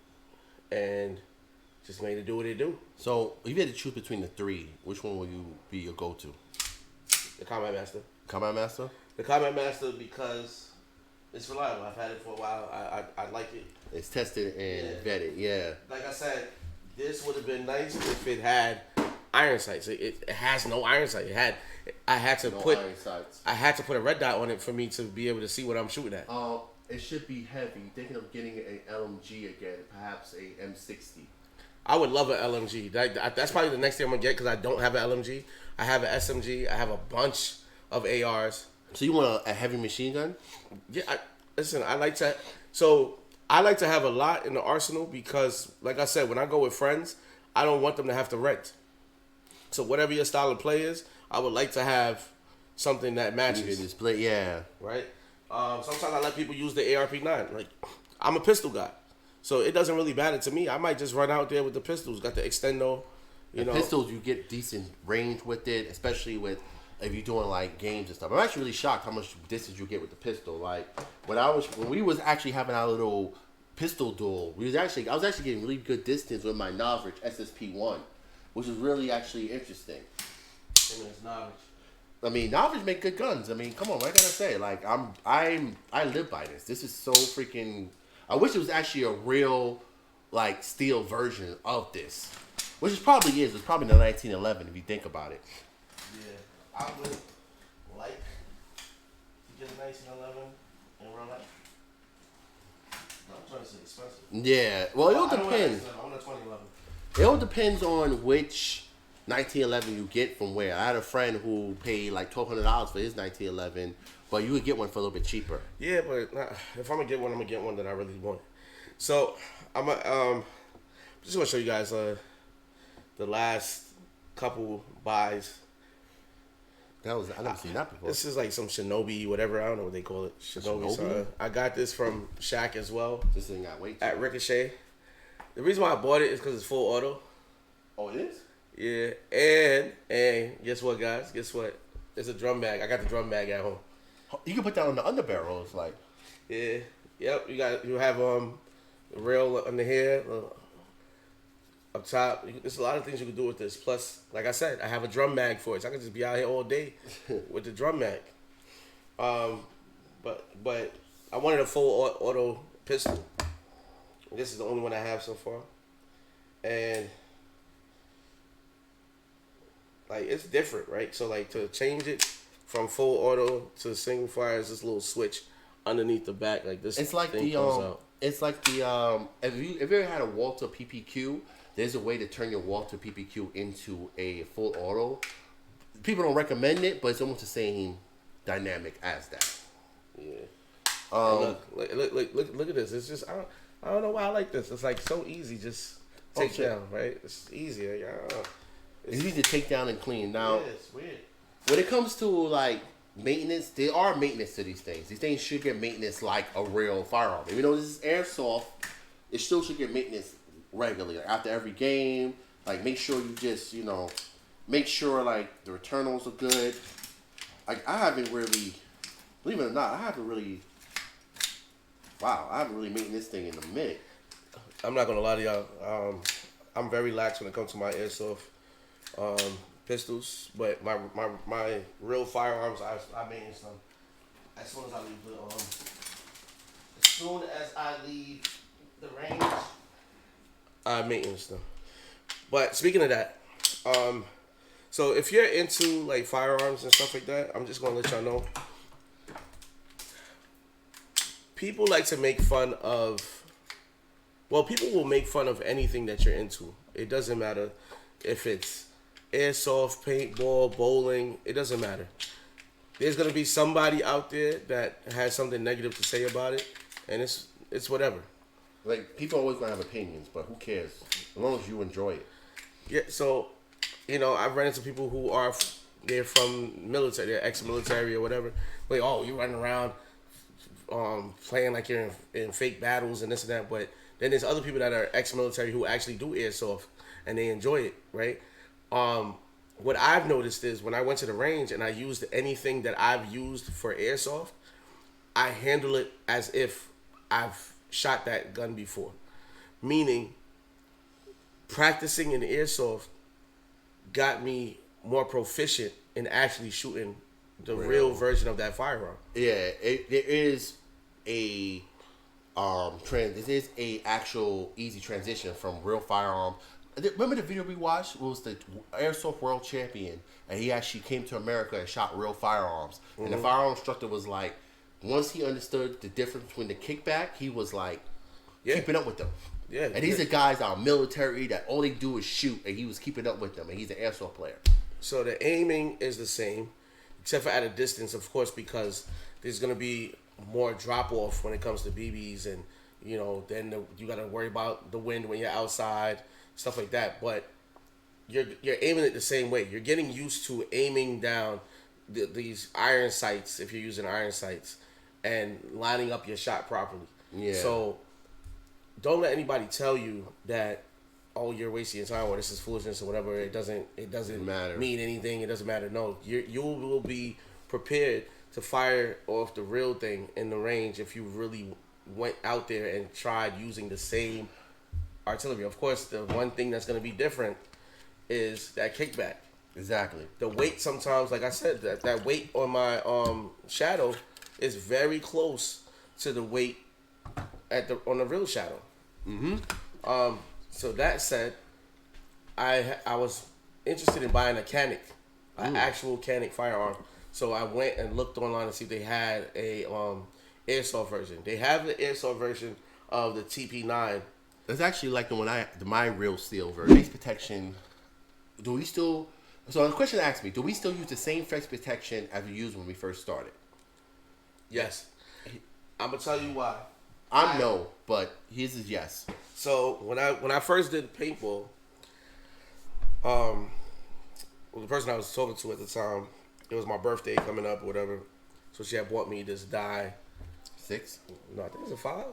and just made it do what it do. So if you had to choose between the three, which one will you be your go-to? The Combat Master. Combat Master? The Combat Master because it's reliable. I've had it for a while. I like it. It's tested and vetted, yeah. Like I said, this would have been nice if it had iron sights. It has no iron sight. I had to put a red dot on it for me to be able to see what I'm shooting at. It should be heavy. Thinking of getting an LMG again, perhaps a M60. I would love an LMG. That's probably the next thing I'm gonna get because I don't have an LMG. I have an SMG. I have a bunch of ARs. So you want a heavy machine gun? Yeah. I like to have a lot in the arsenal because, like I said, when I go with friends, I don't want them to have to rent. So whatever your style of play is, I would like to have something that matches. You can display, yeah. Right. Sometimes I let people use the ARP9. Like, I'm a pistol guy, so it doesn't really matter to me. I might just run out there with the pistols. Got the extendo. You know, pistols, you get decent range with it, especially with if you're doing like games and stuff. I'm actually really shocked how much distance you get with the pistol. Like when we was actually having our little pistol duel, I was actually getting really good distance with my Novich SSP1, which was really actually interesting. I mean, Novich make good guns. I mean, come on, what I gotta say? Like, I live by this. This is so freaking. I wish it was actually a real, like, steel version of this, which it probably is. It's probably the 1911 if you think about it. Yeah, I would like to get a 1911 in real life. I'm trying to say expensive. Yeah, well, it all depends. I want a 2011. It all depends on which 1911 you get from where. I had a friend who paid like $1,200 for his 1911, but you would get one for a little bit cheaper. Yeah, but if I'm gonna get one, I'm gonna get one that I really want. So I'm Just want to show you guys the last couple buys. I never seen that before. This is like some Shinobi, whatever. I don't know what they call it. Shinobi. So, I got this from Shaq as well. This thing got weight at Ricochet. The reason why I bought it is because it's full auto. Oh, it is? Yeah, and guess what, guys? Guess what? It's a drum bag. I got the drum bag at home. You can put that on the underbarrel. It's like, yeah, yep. You have the rail under here, up top. There's a lot of things you can do with this. Plus, like I said, I have a drum mag for it, so I can just be out here all day with the drum mag. But I wanted a full auto pistol. This is the only one I have so far, and like it's different, right? So like to change it from full auto to single fire is this little switch underneath the back, like this. it's like thing the comes out. it's like the If you ever had a Walter PPQ, there's a way to turn your Walter PPQ into a full auto. People don't recommend it, but it's almost the same dynamic as that. Yeah. Look at this. It's just I don't know why I like this. It's like so easy, just take down, right? It's easier. Yeah, I don't know. It's easy to take down and clean. Now, Yeah, it's weird. when it comes to like maintenance, there are maintenance to these things. These things should get maintenance like a real firearm. Even though this is airsoft, it still should get maintenance regularly. Like after every game, like make sure you just, make sure like the returnals are good. Like I haven't really, believe it or not, I haven't really made this thing in a minute. I'm not gonna lie to y'all. I'm very lax when it comes to my airsoft pistols, but my real firearms, I maintenance them as soon as I leave the range. I maintenance them. But speaking of that, so if you're into like firearms and stuff like that, I'm just gonna let y'all know. People like to make fun of. Well, people will make fun of anything that you're into. It doesn't matter if it's airsoft, paintball, bowling. It doesn't matter. There's gonna be somebody out there that has something negative to say about it, and it's whatever. Like people always gonna have opinions, but who cares? As long as you enjoy it. Yeah. So, I've run into people who they're from military, they're ex-military or whatever. Like, oh, you're running around, playing like you're in fake battles and this and that, but then there's other people that are ex-military who actually do airsoft and they enjoy it, right? What I've noticed is when I went to the range and I used anything that I've used for airsoft, I handle it as if I've shot that gun before. Meaning, practicing in airsoft got me more proficient in actually shooting the real version of that firearm. Yeah, there is a this is a actual easy transition from real firearm. Remember the video we watched? It was the Airsoft World Champion, and he actually came to America and shot real firearms. Mm-hmm. And the firearm instructor was like, once he understood the difference between the kickback, he was like, keeping up with them. Yeah, and these are guys that are military that all they do is shoot, and he was keeping up with them, and he's an airsoft player. So the aiming is the same, except for at a distance, of course, because there's gonna be more drop off when it comes to BBs, and then you gotta worry about the wind when you're outside, stuff like that. But you're aiming it the same way. You're getting used to aiming down these iron sights if you're using iron sights and lining up your shot properly. Yeah. So don't let anybody tell you that, oh, you're wasting your time or this is foolishness or whatever. It doesn't matter. Mean anything. It doesn't matter. No, you will be prepared to fire off the real thing in the range if you really went out there and tried using the same artillery. Of course, the one thing that's going to be different is that kickback. Exactly. The weight sometimes, like I said, that weight on my shadow is very close to the weight on the real shadow. Mm-hmm. So that said, I was interested in buying a Canic, an actual Canic firearm. So I went and looked online to see if they had a airsoft version. They have the airsoft version of the TP9. It's actually like my real steel version. Face protection. Do we still? So the question asked me: do we still use the same face protection as we used when we first started? Yes. I'm gonna tell you why. I'm no, but his is yes. So when I first did paintball, well, the person I was talking to at the time, it was my birthday coming up or whatever. So she had bought me this dye. 6? No, I think it was a 5. I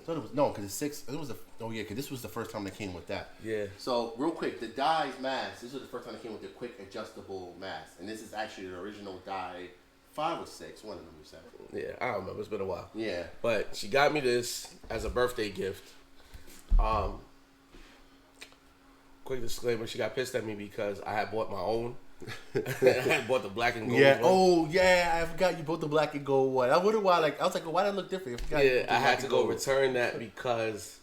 thought it was no, because it's 6. It was because this was the first time they came with that. Yeah. So real quick, the dye's mask. This was the first time they came with the quick adjustable mask, and this is actually the original dye. 5 or 6, one of them you said. Yeah, I don't remember. It's been a while. Yeah. But she got me this as a birthday gift. Quick disclaimer: she got pissed at me because I had bought my own. I had bought the black and gold. Yeah. one. Oh yeah, I forgot you bought the black and gold one. I wonder why. I was like, why that look different? Yeah, I had to go return that because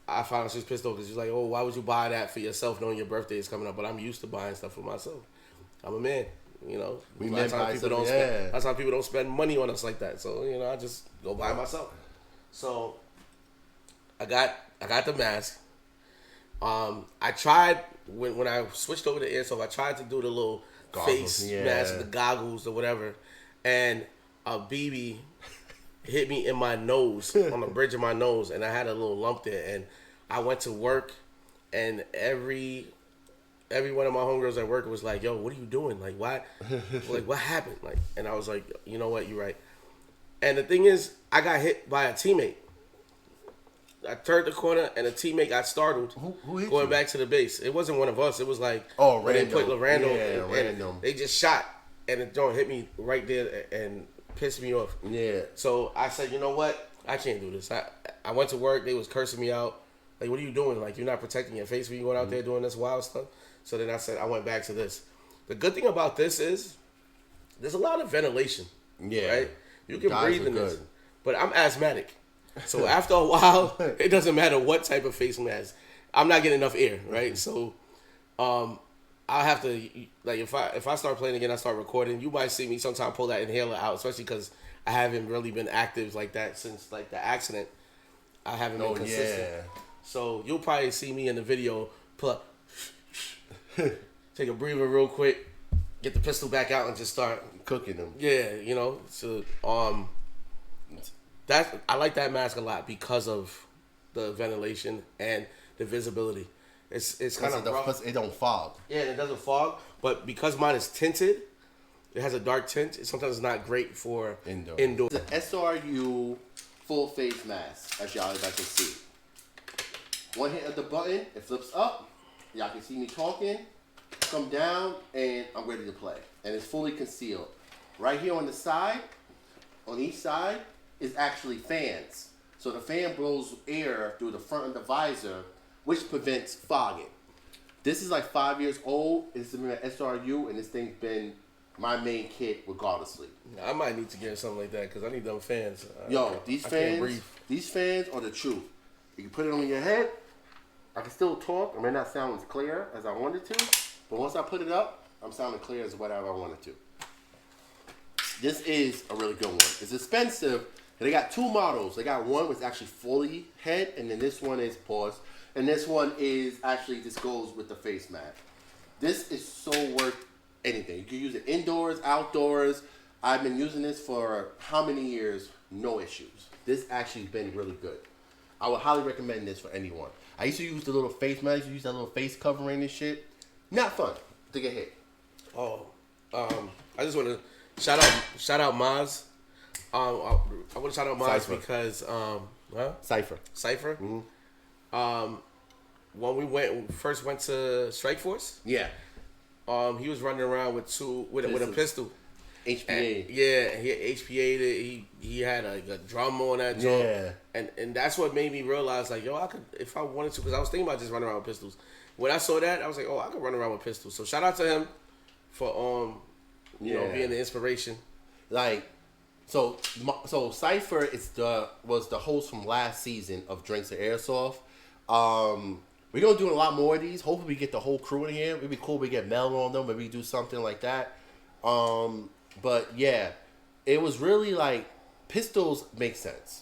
I found she was pissed off because she's like, "Oh, why would you buy that for yourself, knowing your birthday is coming up?" But I'm used to buying stuff for myself. I'm a man, you know. We A lot of men times buy people stuff, don't yeah. spend. That's how people don't spend money on us like that. So you know, I just go buy it myself. So I got the mask. I tried when I switched over to Airsoft. I tried to do the little Goggles, face yeah. mask, the goggles or whatever, and a BB hit me in my nose, on the bridge of my nose, and I had a little lump there. And I went to work, and every one of my homegirls at work was like, "Yo, what are you doing? Like, why? Like, what happened?" Like, and I was like, "You know what? You're right." And the thing is, I got hit by a teammate. I turned the corner, and a teammate got startled Who hit going you? back to the base. It wasn't one of us. It was like when random. they put random. Yeah, and random. They just shot, and the joint hit me right there and pissed me off. Yeah. So I said, you know what? I can't do this. I went to work. They was cursing me out. Like, what are you doing? Like, you're not protecting your face when you going out there doing this wild stuff. So then I went back to this. The good thing about this is there's a lot of ventilation. Yeah. Right? You can Guys breathe are in this. good. But I'm asthmatic. So after a while, it doesn't matter what type of face mask. I'm not getting enough air, right? So I'll have to, like, if I start playing again, I start recording, you might see me sometime pull that inhaler out, especially because I haven't really been active like that since, like, the accident. I haven't been consistent. Yeah. So you'll probably see me in the video take a breather real quick, get the pistol back out, and just start Cooking them. yeah, you know. So I like that mask a lot because of the ventilation and the visibility. It's kind of rough. Plus it don't fog. Yeah, and it doesn't fog, but because mine is tinted, it has a dark tint. Sometimes it's not great for indoor. The SRU full face mask, as y'all can see. One hit of the button, it flips up. Y'all can see me talking. Come down, and I'm ready to play. And it's fully concealed. Right here on the side, on each side, is actually fans. So the fan blows air through the front of the visor, which prevents fogging. This is like 5 years old. It's been an SRU, and this thing's been my main kit regardlessly. I might need to get something like that because I need them fans. Yo, these I can't fans, breathe. these fans are the truth. You can put it on your head. I can still talk. I may not sound as clear as I wanted to, but once I put it up, I'm sounding clear as whatever I wanted to. This is a really good one. It's expensive. They got 2 models. They got one with actually fully head, and then this one is pause. And this one is actually, this goes with the face mask. This is so worth anything. You can use it indoors, outdoors. I've been using this for how many years? No issues. This actually been really good. I would highly recommend this for anyone. I used to use the little face mask. I used to use that little face covering and shit. Not fun to get hit. Oh, I just want to shout out Maz. I want to shout out Maz Cypher. because Cypher. Cypher. When we first went to Strike Force, Yeah. he was running around with a pistol. HPA. And, yeah, he HPA'd it. He had a drum on that joint. Yeah. And that's what made me realize, like, yo, I could, if I wanted to, because I was thinking about just running around with pistols. When I saw that, I was like, oh, I could run around with pistols. So shout out to him for you know, being the inspiration. Like, so Cypher was the host from last season of Drinks of Airsoft. We're gonna do a lot more of these. Hopefully we get the whole crew in here. It'd be cool if we get Mel on them, maybe do something like that. But yeah, it was really like pistols make sense.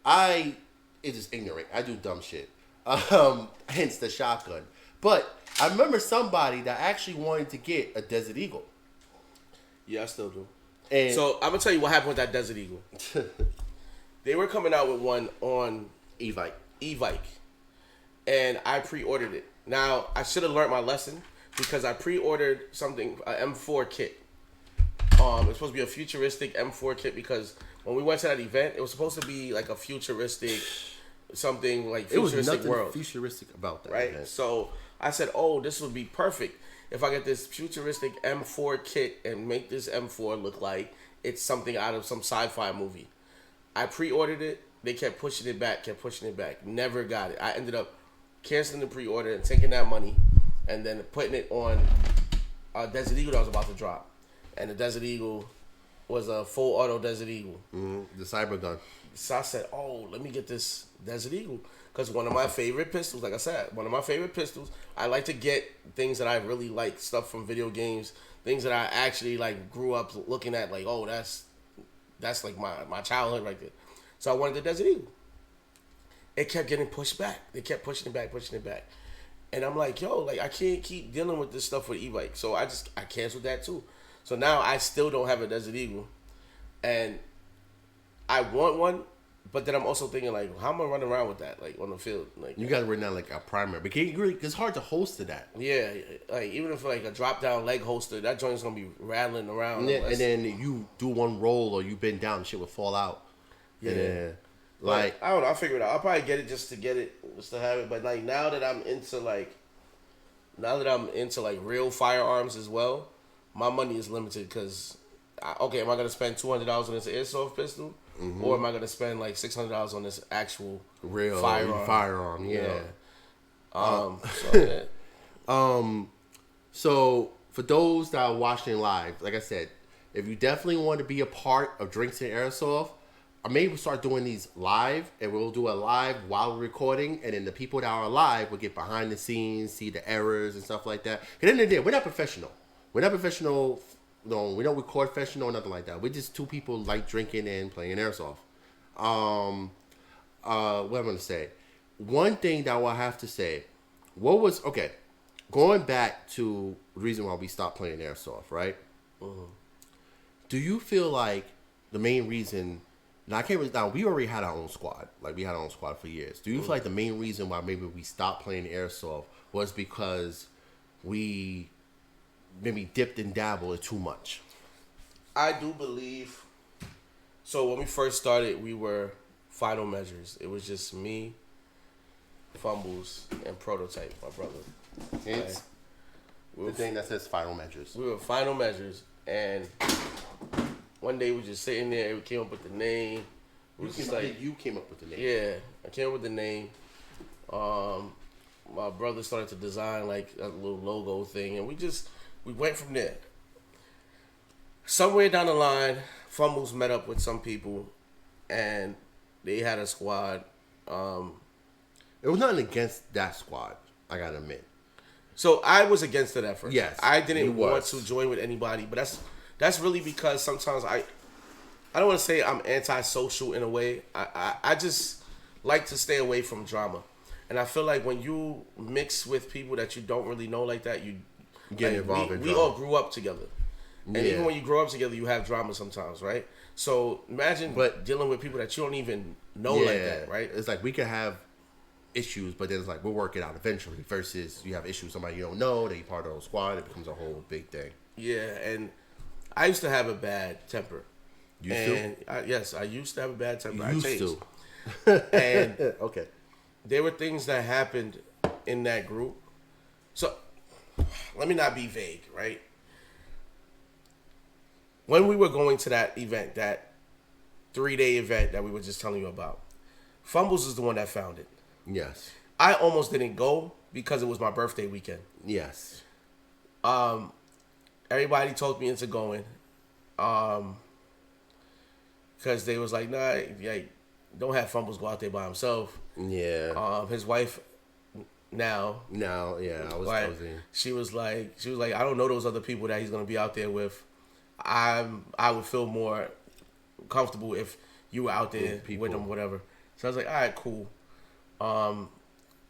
It is ignorant. I do dumb shit. Hence the shotgun. But I remember somebody that actually wanted to get a Desert Eagle. Yeah, I still do. And So I'm gonna tell you what happened with that Desert Eagle. They were coming out with one on E-Vike. E-Vike, and I pre-ordered it. Now I should have learned my lesson because I pre-ordered something, an M4 kit. It's supposed to be a futuristic M4 kit because when we went to that event, it was supposed to be like a futuristic something like It was futuristic nothing world, futuristic about that. right? Man. So I said, "Oh, this would be perfect if I get this futuristic M4 kit and make this M4 look like it's something out of some sci-fi movie." I pre-ordered it. They kept pushing it back, Never got it. I ended up canceling the pre-order and taking that money and then putting it on a Desert Eagle that I was about to drop. And the Desert Eagle was a full auto Desert Eagle. The cyber gun. So I said, "Oh, let me get this Desert Eagle." Because one of my favorite pistols, like I said, I like to get things that I really like, stuff from video games, things that I actually like grew up looking at, like, oh, that's like my childhood right there. So I wanted the Desert Eagle. It kept getting pushed back. They kept pushing it back. And I'm like, yo, like I can't keep dealing with this stuff with e-bike. So I canceled that too. So now I still don't have a Desert Eagle. And I want one, but then I'm also thinking like, how am I running around with that, like on the field? Like You got to run down like a primer, but it's hard to holster that. yeah, like even if like a drop down leg holster, that joint's gonna be rattling around. And then you do one roll or you bend down, shit will fall out. Yeah. Like I don't know, I'll figure it out. I'll probably get it just to have it. But like now that I'm into like real firearms as well, my money is limited because okay, am I gonna spend $200 on this airsoft pistol, or am I gonna spend like $600 on this actual real firearm? Yeah. So, yeah. So for those that are watching live, like I said, if you definitely want to be a part of Drinks and Airsoft, maybe we'll start doing these live, and we'll do a live while we're recording, and then the people that are live will get behind the scenes, see the errors and stuff like that. Because at the end of the day, we're not professional. No, we don't record professional or nothing like that. We're just two people like drinking and playing Airsoft. What am I going to say? One thing that I will have to say, going back to the reason why we stopped playing Airsoft, right? Mm-hmm. Do you feel like the main reason... Now, we already had our own squad. Like, we had our own squad for years. Do you feel like the main reason why maybe we stopped playing Airsoft was because we maybe dipped and dabbled too much? I do believe. So when we first started, we were Final Measures. It was just me, Fumbles, and Prototype, my brother. It's the thing that says Final Measures. We were Final Measures, and one day we were just sitting there. We came up with the name. You came up with the name. Yeah, I came up with the name. My brother started to design like a little logo thing, and we went from there. Somewhere down the line, Fumbles met up with some people, and they had a squad. It was nothing against that squad, I gotta admit. So I was against it at first. Yes, I didn't want to join with anybody, but that's really because sometimes I don't want to say I'm antisocial in a way. I just like to stay away from drama. And I feel like when you mix with people that you don't really know like that, you get involved in drama. We all grew up together. And even when you grow up together, you have drama sometimes, right? So imagine dealing with people that you don't even know like that, right? It's like we can have issues, but then it's like we'll work it out eventually. Versus you have issues with somebody you don't know, that you're part of the squad, it becomes a whole big thing. Yeah, and I used to have a bad temper. Yes, I used to have a bad temper. I changed. And okay, there were things that happened in that group. So let me not be vague, right? When we were going to that event, that 3-day event that we were just telling you about, Fumbles is the one that found it. Yes. I almost didn't go because it was my birthday weekend. Yes. Everybody talked me into going. Because they was like, nah, like, don't have Fumbles go out there by himself. Yeah. His wife now. Yeah, I was in. She was like, I don't know those other people that he's gonna be out there with. I would feel more comfortable if you were out there with him, whatever. So I was like, all right, cool. I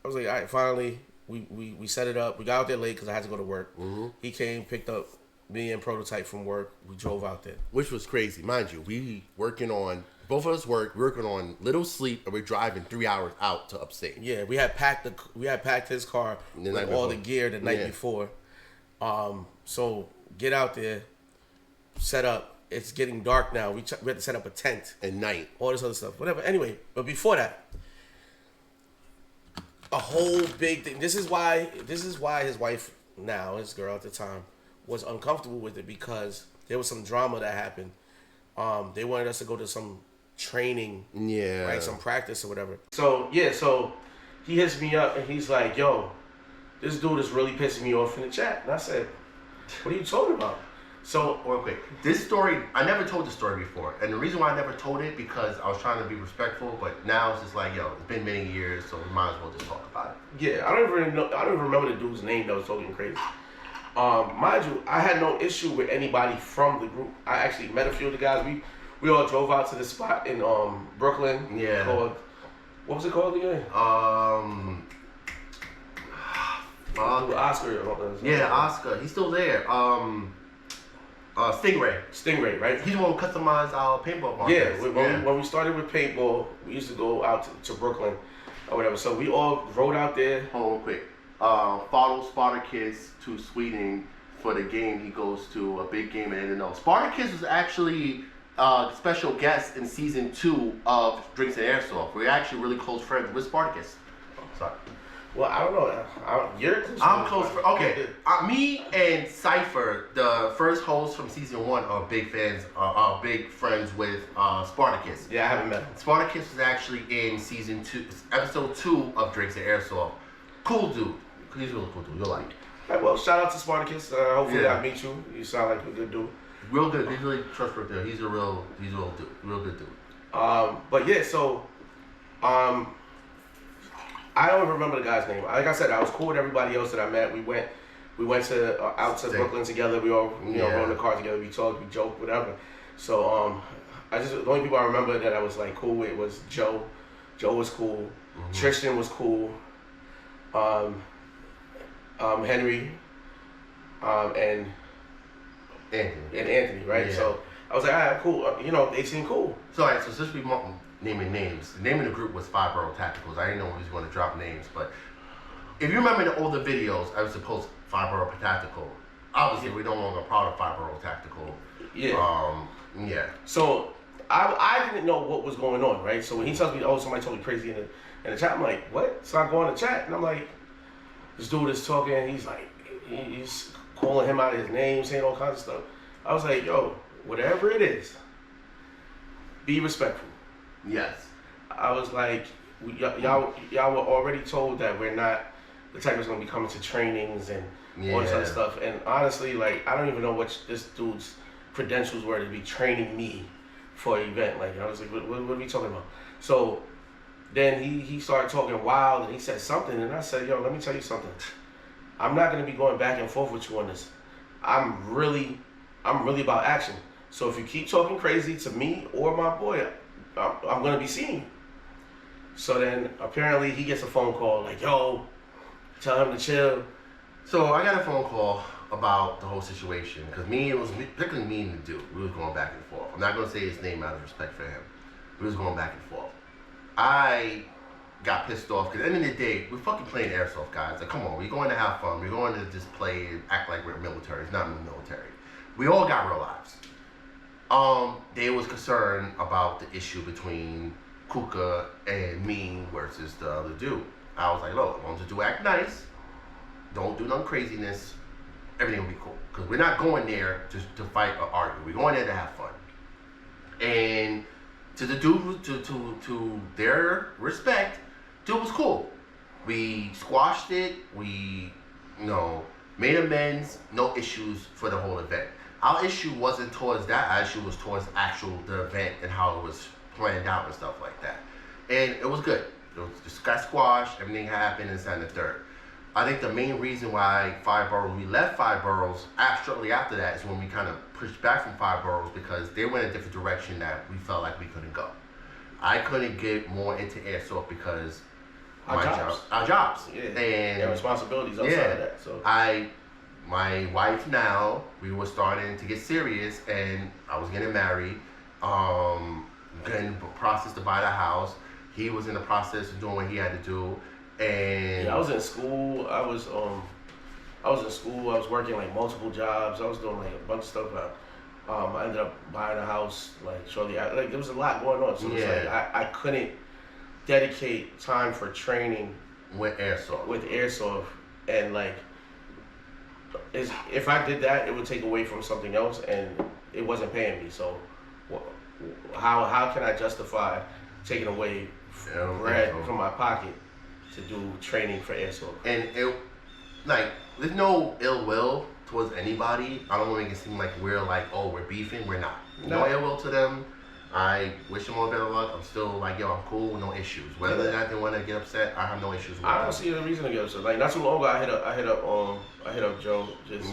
was like, all right, finally, we set it up. We got out there late because I had to go to work. Mm-hmm. He came, picked up me and Prototype from work. We drove out there. Which was crazy. Mind you, we working on both of us working on little sleep, and we're driving 3 hours out to upstate. Yeah, we had packed his car The with night all before. the gear the night Yeah. before. So get out there, set up. It's getting dark now. We had to set up a tent. At night. All this other stuff, whatever. Anyway, but before that, a whole big thing. This is why his wife now, his girl at the time, was uncomfortable with it because there was some drama that happened. They wanted us to go to some training, Yeah. right, some practice or whatever. So he hits me up and he's like, "Yo, this dude is really pissing me off in the chat." And I said, "What are you talking about?" So Real quick, this story, I never told this story before. And the reason why I never told it, because I was trying to be respectful, but now it's just like, yo, it's been many years, so we might as well just talk about it. yeah, I don't even remember the dude's name that was talking crazy. Mind you, I had no issue with anybody from the group. I actually met a few of the guys. We all drove out to this spot in Brooklyn. Yeah. Called, what was it called again? Oscar. Yeah, Oscar. He's still there. Stingray, right? He's the one who customized our paintball Yeah, markers. when we started with paintball, we used to go out to Brooklyn or whatever. So we all rode out there. Hold on real quick. Follow Spartacus to Sweden for the game. He goes to a big game and no. Spartacus was actually a special guest in season 2 of Drinks and Airsoft. We're actually really close friends with Spartacus. Sorry. Well, I don't know. You're close. I'm close. Okay, me and Cypher, the first host from season 1, are big fans. Are big friends with Spartacus. Yeah, I haven't met him. Spartacus was actually in season 2, episode 2 of Drinks and Airsoft. Cool dude. He's a really cool dude. You'll like it. All right, well, shout out to Spartacus. Hopefully, Yeah. I meet you. You sound like a good dude. Real good. He's really trustworthy. He's a real dude. Real good dude. But yeah, so I don't even remember the guy's name. Like I said, I was cool with everybody else that I met. We went to out to Brooklyn together. We all rode in the car together. We talked, we joked, whatever. So the only people I remember that I was like cool with was Joe. Joe was cool. Mm-hmm. Tristan was cool. Henry, and Anthony, right? Yeah. So I was like, all right, cool. They seem cool. So, alright, so since we naming names, the name of the group was Five Borough Tacticals. I didn't know he was going to drop names, but if you remember the older videos, I was supposed Five Borough Tactical. Obviously, we're no longer proud of Five Borough Tactical. Yeah. Yeah. So I didn't know what was going on, right? So when he tells me, oh, somebody told me crazy in the chat, I'm like, what? So I go in the chat and I'm like, this dude is talking, and he's like, he's calling him out of his name, saying all kinds of stuff. I was like, yo, whatever it is, be respectful. Yes. I was like, y'all were already told that we're not the type that's gonna be coming to trainings and all this other stuff. And honestly, like, I don't even know what this dude's credentials were to be training me for an event. Like, I was like, what are we talking about? So then he started talking wild and he said something, and I said, yo, let me tell you something. I'm not gonna be going back and forth with you on this. I'm really about action. So if you keep talking crazy to me or my boy, I'm gonna be seen. So then apparently he gets a phone call like, yo, tell him to chill. So I got a phone call about the whole situation because particularly me and the dude, we was going back and forth. I'm not gonna say his name out of respect for him. We was going back and forth. I got pissed off because at the end of the day, we're fucking playing airsoft, guys. Like, come on, we're going to have fun. We're going to just play and act like we're military. It's not in the military. We all got real lives. They was concerned about the issue between Kuka and me versus the other dude. I was like, look, as long as you do act nice, don't do no craziness, everything will be cool. Because we're not going there to fight or argue. We're going there to have fun. And to the dude, to their respect, dude was cool. We squashed it. We, made amends. No issues for the whole event. Our issue wasn't towards that. Our issue was towards the event and how it was planned out and stuff like that. And it was good. It was just got squashed. Everything happened and the third. I think the main reason why we left Five Boroughs shortly after that is when we kind of pushed back from Five Boroughs because they went a different direction that we felt like we couldn't go. I couldn't get more into airsoft because our jobs. Yeah. And responsibilities outside of that. So my wife now, we were starting to get serious and I was getting married. in the process to buy the house. He was in the process of doing what he had to do, and Yeah, I was in school. I was in school. I was working like multiple jobs. I was doing like a bunch of stuff. I ended up buying a house like shortly after. Like there was a lot going on, so it's like I couldn't dedicate time for training with airsoft. And like if I did that, it would take away from something else, and it wasn't paying me. So how can I justify taking away bread from my pocket to do training for airsoft? And it, like, there's no ill will towards anybody. I don't want to make it seem like we're like, oh, we're beefing. We're not. No ill will to them. I wish them all better luck. I'm still like, yo, I'm cool, no issues. Whether or not they want to get upset, I have no issues with I don't see a reason to get upset. Like not too long ago, I hit up Joe. Just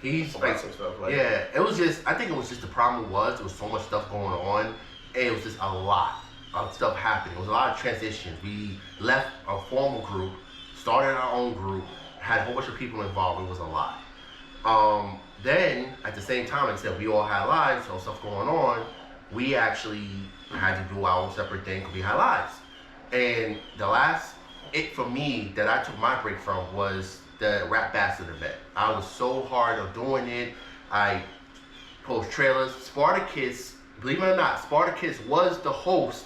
he's about like some stuff. Like, yeah, it was just. I think it was just the problem was there was so much stuff going on, and it was just a lot of stuff happening. It was a lot of transitions. We left a formal group, started our own group, had a whole bunch of people involved. It was a lot. Then at the same time, like I said, we all had lives, so stuff going on. We actually had to do our own separate thing because we had lives. And the last for me that I took my break from was the Rap Bastard event. I was so hard on doing it. I post trailers. Spartacus, believe it or not, Spartacus was the host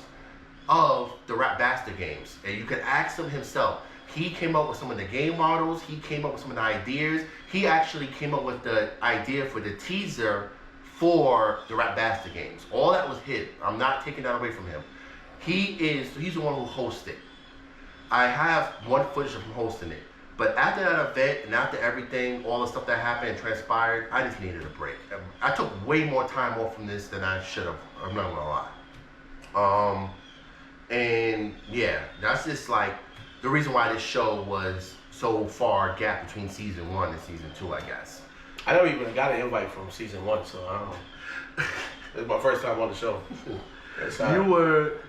of the Rap Bastard games, and you can ask him himself. He came up with some of the game models. He came up with some of the ideas. He actually came up with the idea for the teaser for the Rap Bastard games. All that was his. I'm not taking that away from him. He's the one who hosted. I have one footage of him hosting it. But after that event and after everything, all the stuff that happened and transpired, I just needed a break. I took way more time off from this than I should have. I'm not gonna lie. And yeah, that's just like the reason why this show was so far gap between season 1 and season 2, I guess. I never even got an invite from season 1, so I don't know. It's my first time on the show.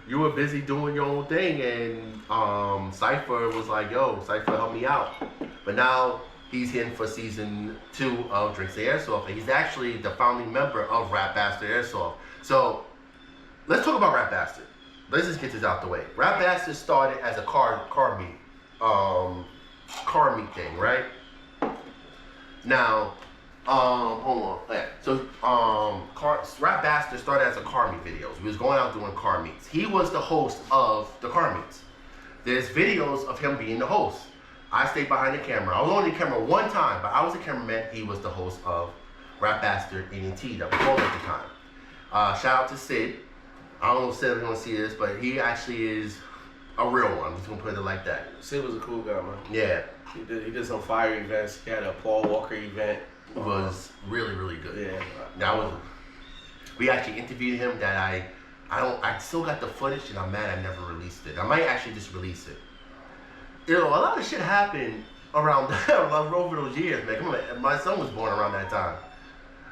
You were busy doing your own thing, and Cypher was like, yo, Cypher, help me out. But now he's in for season 2 of Drinks the Airsoft, and he's actually the founding member of Rap Bastard Airsoft. So let's talk about Rap Bastard. Let's just get this out the way. Rap Bastard started as a car meet thing, right? Now, hold on. Yeah. So, Rap Bastard started as a car meet videos. We was going out doing car meets. He was the host of the car meets. There's videos of him being the host. I stayed behind the camera. I was on the camera one time, but I was the cameraman. He was the host of Rap Bastard ENT that was going at the time. Shout out to Sid. I don't know if Sid is going to see this, but he actually is a real one. I'm just going to put it like that. Sid was a cool guy, man. Yeah. He did some fire events. He had a Paul Walker event. It was really, really good. Yeah. That was. We actually interviewed him. That I still got the footage, and I'm mad I never released it. I might actually just release it. You know, a lot of shit happened around over those years, man. Come on, my son was born around that time.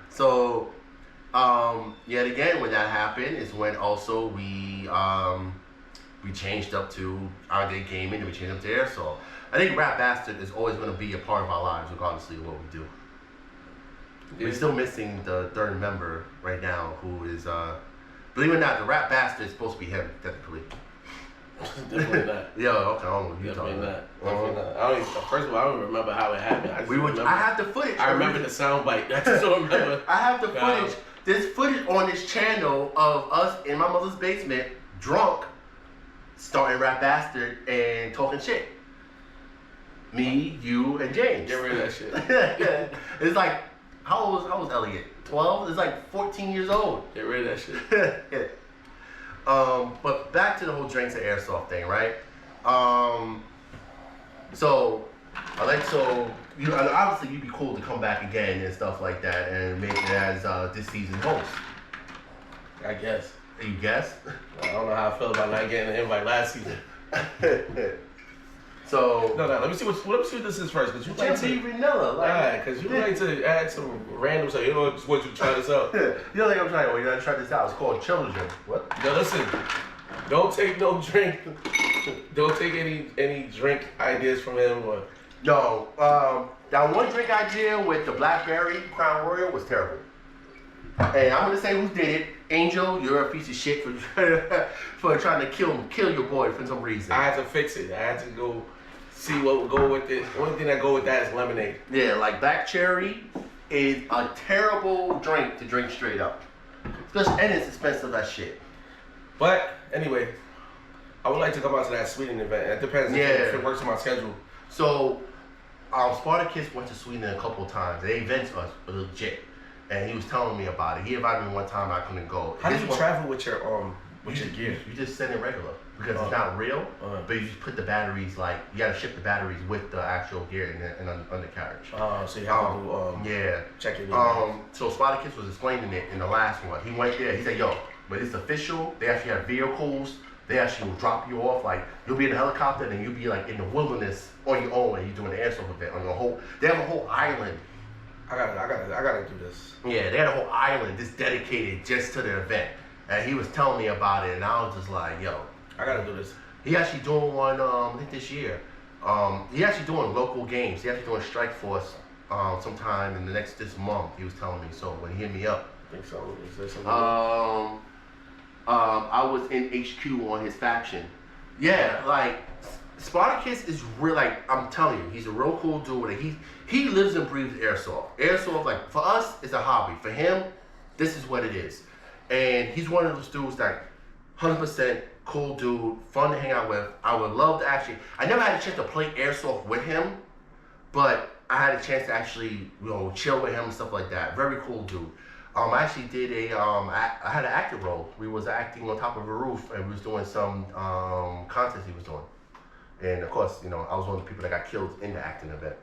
So, yet again, when that happened is when also we changed up to our day gaming, and we changed up to airsoft. I think Rap Bastard is always going to be a part of our lives, regardless of what we do. Yeah. We're still missing the third member right now, who is, believe it or not, the Rap Bastard is supposed to be him, technically. Definitely not. Yeah, okay, I don't know what you're Definitely talking not. about. Definitely not. First of all, I don't remember how it happened. I have the footage. I remember the soundbite. That's just what I remember. I have the footage. There's footage on this channel of us in my mother's basement, drunk, starting Rap Bastard and talking shit. Me, you, and James. Get rid of that shit. It's like, how old was Elliot? 12? It's like 14 years old. Get rid of that shit. Yeah. But back to the whole Drinks and Airsoft thing, right? So obviously you'd be cool to come back again and stuff like that and make it as this season's host. I guess. You guess? I don't know how I feel about not getting an invite last season. So no. Let me see what this is first, because you like to vanilla, like, because you like to add some random stuff. You know, just want you to try this out. You don't think I'm trying? Well, you gotta try this out. It's called Children. What? Now listen, don't take no drink. Don't take any drink ideas from him. Or no. That one drink idea with the blackberry Crown Royal was terrible. And I'm gonna say who did it. Angel, you're a piece of shit for trying to kill your boy for some reason. I had to fix it. I had to go see what would go with it. Only thing that go with that is lemonade. Yeah, like black cherry is a terrible drink to drink straight up. And it's expensive as shit. But anyway, I would like to come out to that Sweden event. It depends if it works on my schedule. So, Spartacus went to Sweden a couple of times. They events us legit, and he was telling me about it. He invited me one time. I couldn't go. How do you travel with your gear? You just send it regular because it's not real. But you just put the batteries you gotta ship the batteries with the actual gear in undercarriage. So you have to check it in. So Spartacus was explaining it in the last one. He went there. He said, "Yo, but it's official. They actually have vehicles. They actually will drop you off. Like you'll be in a helicopter and you'll be like in the wilderness on your own, and you're doing the airsoft event on your whole. They have a whole island. I gotta do this. Yeah, they had a whole island just dedicated just to the event. And he was telling me about it, and I was just like, yo, I gotta do this. He actually doing one, I think this year. He actually doing local games. He actually doing Strike Force sometime in this month. He was telling me. So when he hit me up, I think so. Is there something? I was in HQ on his faction. Yeah, like Spartacus is real. Like I'm telling you, he's a real cool dude. He lives and breathes airsoft. Airsoft, like for us, is a hobby. For him, this is what it is. And he's one of those dudes that 100% cool dude, fun to hang out with. I would love to actually. I never had a chance to play airsoft with him, but I had a chance to actually, chill with him and stuff like that. Very cool dude. I actually did I had an acting role. We was acting on top of a roof, and we was doing some contest he was doing. And of course, I was one of the people that got killed in the acting event.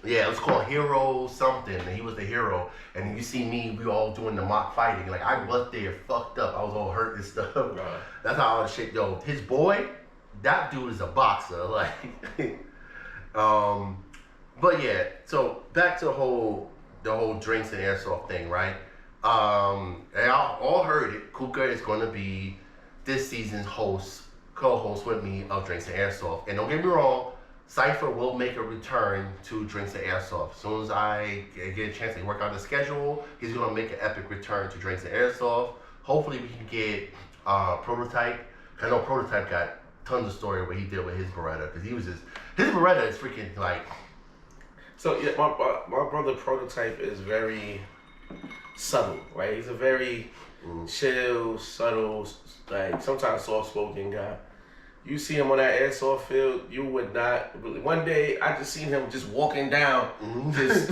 Yeah, it was called Hero something, and he was the hero. And you see me, we all doing the mock fighting. Like I was there, fucked up. I was all hurt and stuff. Right. That's how all the shit. Yo, his boy, that dude is a boxer. Like, but yeah. So back to the whole drinks and airsoft thing, right? And I all heard it. Kuka is going to be this season's co-host with me of Drinks and Airsoft. And don't get me wrong, Cypher will make a return to Drinks and Airsoft. As soon as I get a chance to work out the schedule, he's going to make an epic return to Drinks and Airsoft. Hopefully we can get Prototype. I know Prototype got tons of story what he did with his Beretta, because his Beretta is freaking like. So yeah, my brother Prototype is very subtle, right? He's a very chill, subtle, like sometimes soft-spoken guy. You see him on that airsoft field, you would not. One day, I just seen him just walking down, just.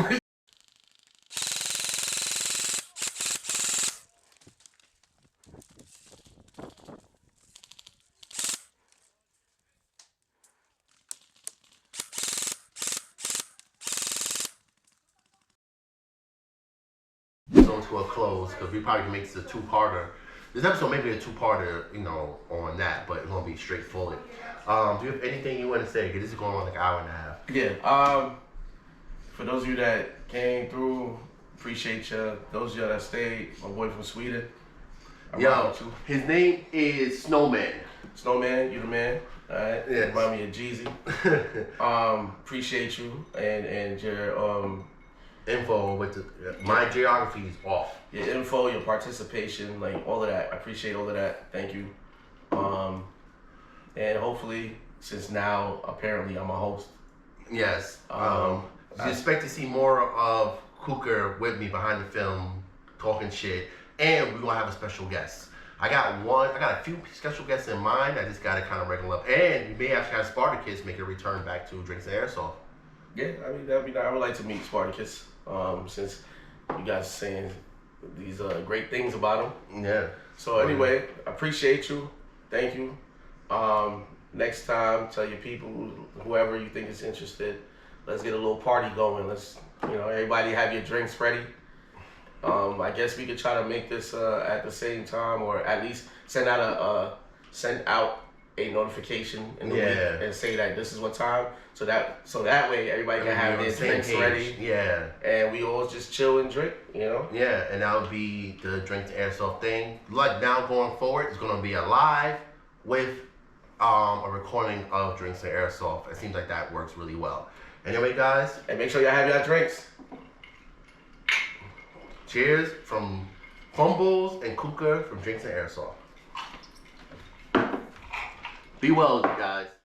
To a close, because we probably make this a two-parter. This episode may be a two-parter, on that, but it's gonna be straightforward. Do you have anything you want to say? Because this is going on like an hour and a half. Yeah. For those of you that came through, appreciate you. Those of you that stayed, my boy from Sweden. His name is Snowman. Snowman, you the man. All right. Yes. Remind me of Jeezy. Appreciate you and your info with my geography is off. Your info, your participation, like all of that. I appreciate all of that. Thank you. And hopefully, since now apparently I'm a host. Yes. I expect to see more of Cooker with me behind the film, talking shit, and we're gonna have a special guest. I got a few special guests in mind. I just gotta kind of regular up, and we may actually have Spartacus make a return back to Drinks and Airsoft. Yeah, I mean that'd be nice. I would like to meet Spartacus. Since you guys are saying these great things about him. Yeah. So anyway, appreciate you. Thank you. Next time, tell your people, whoever you think is interested, let's get a little party going. Let's, everybody have your drinks ready. I guess we could try to make this at the same time, or at least send out a notification in the week and say that this is what time, so that way everybody can have their drinks ready. Yeah. And we all just chill and drink, Yeah, and that would be the Drink to Airsoft thing. Like now going forward, it's gonna be a live with a recording of Drinks to Airsoft. It seems like that works really well. Anyway, guys. And make sure y'all have your drinks. Cheers from Fumbles and Kuka from Drinks and Airsoft. Be well, guys.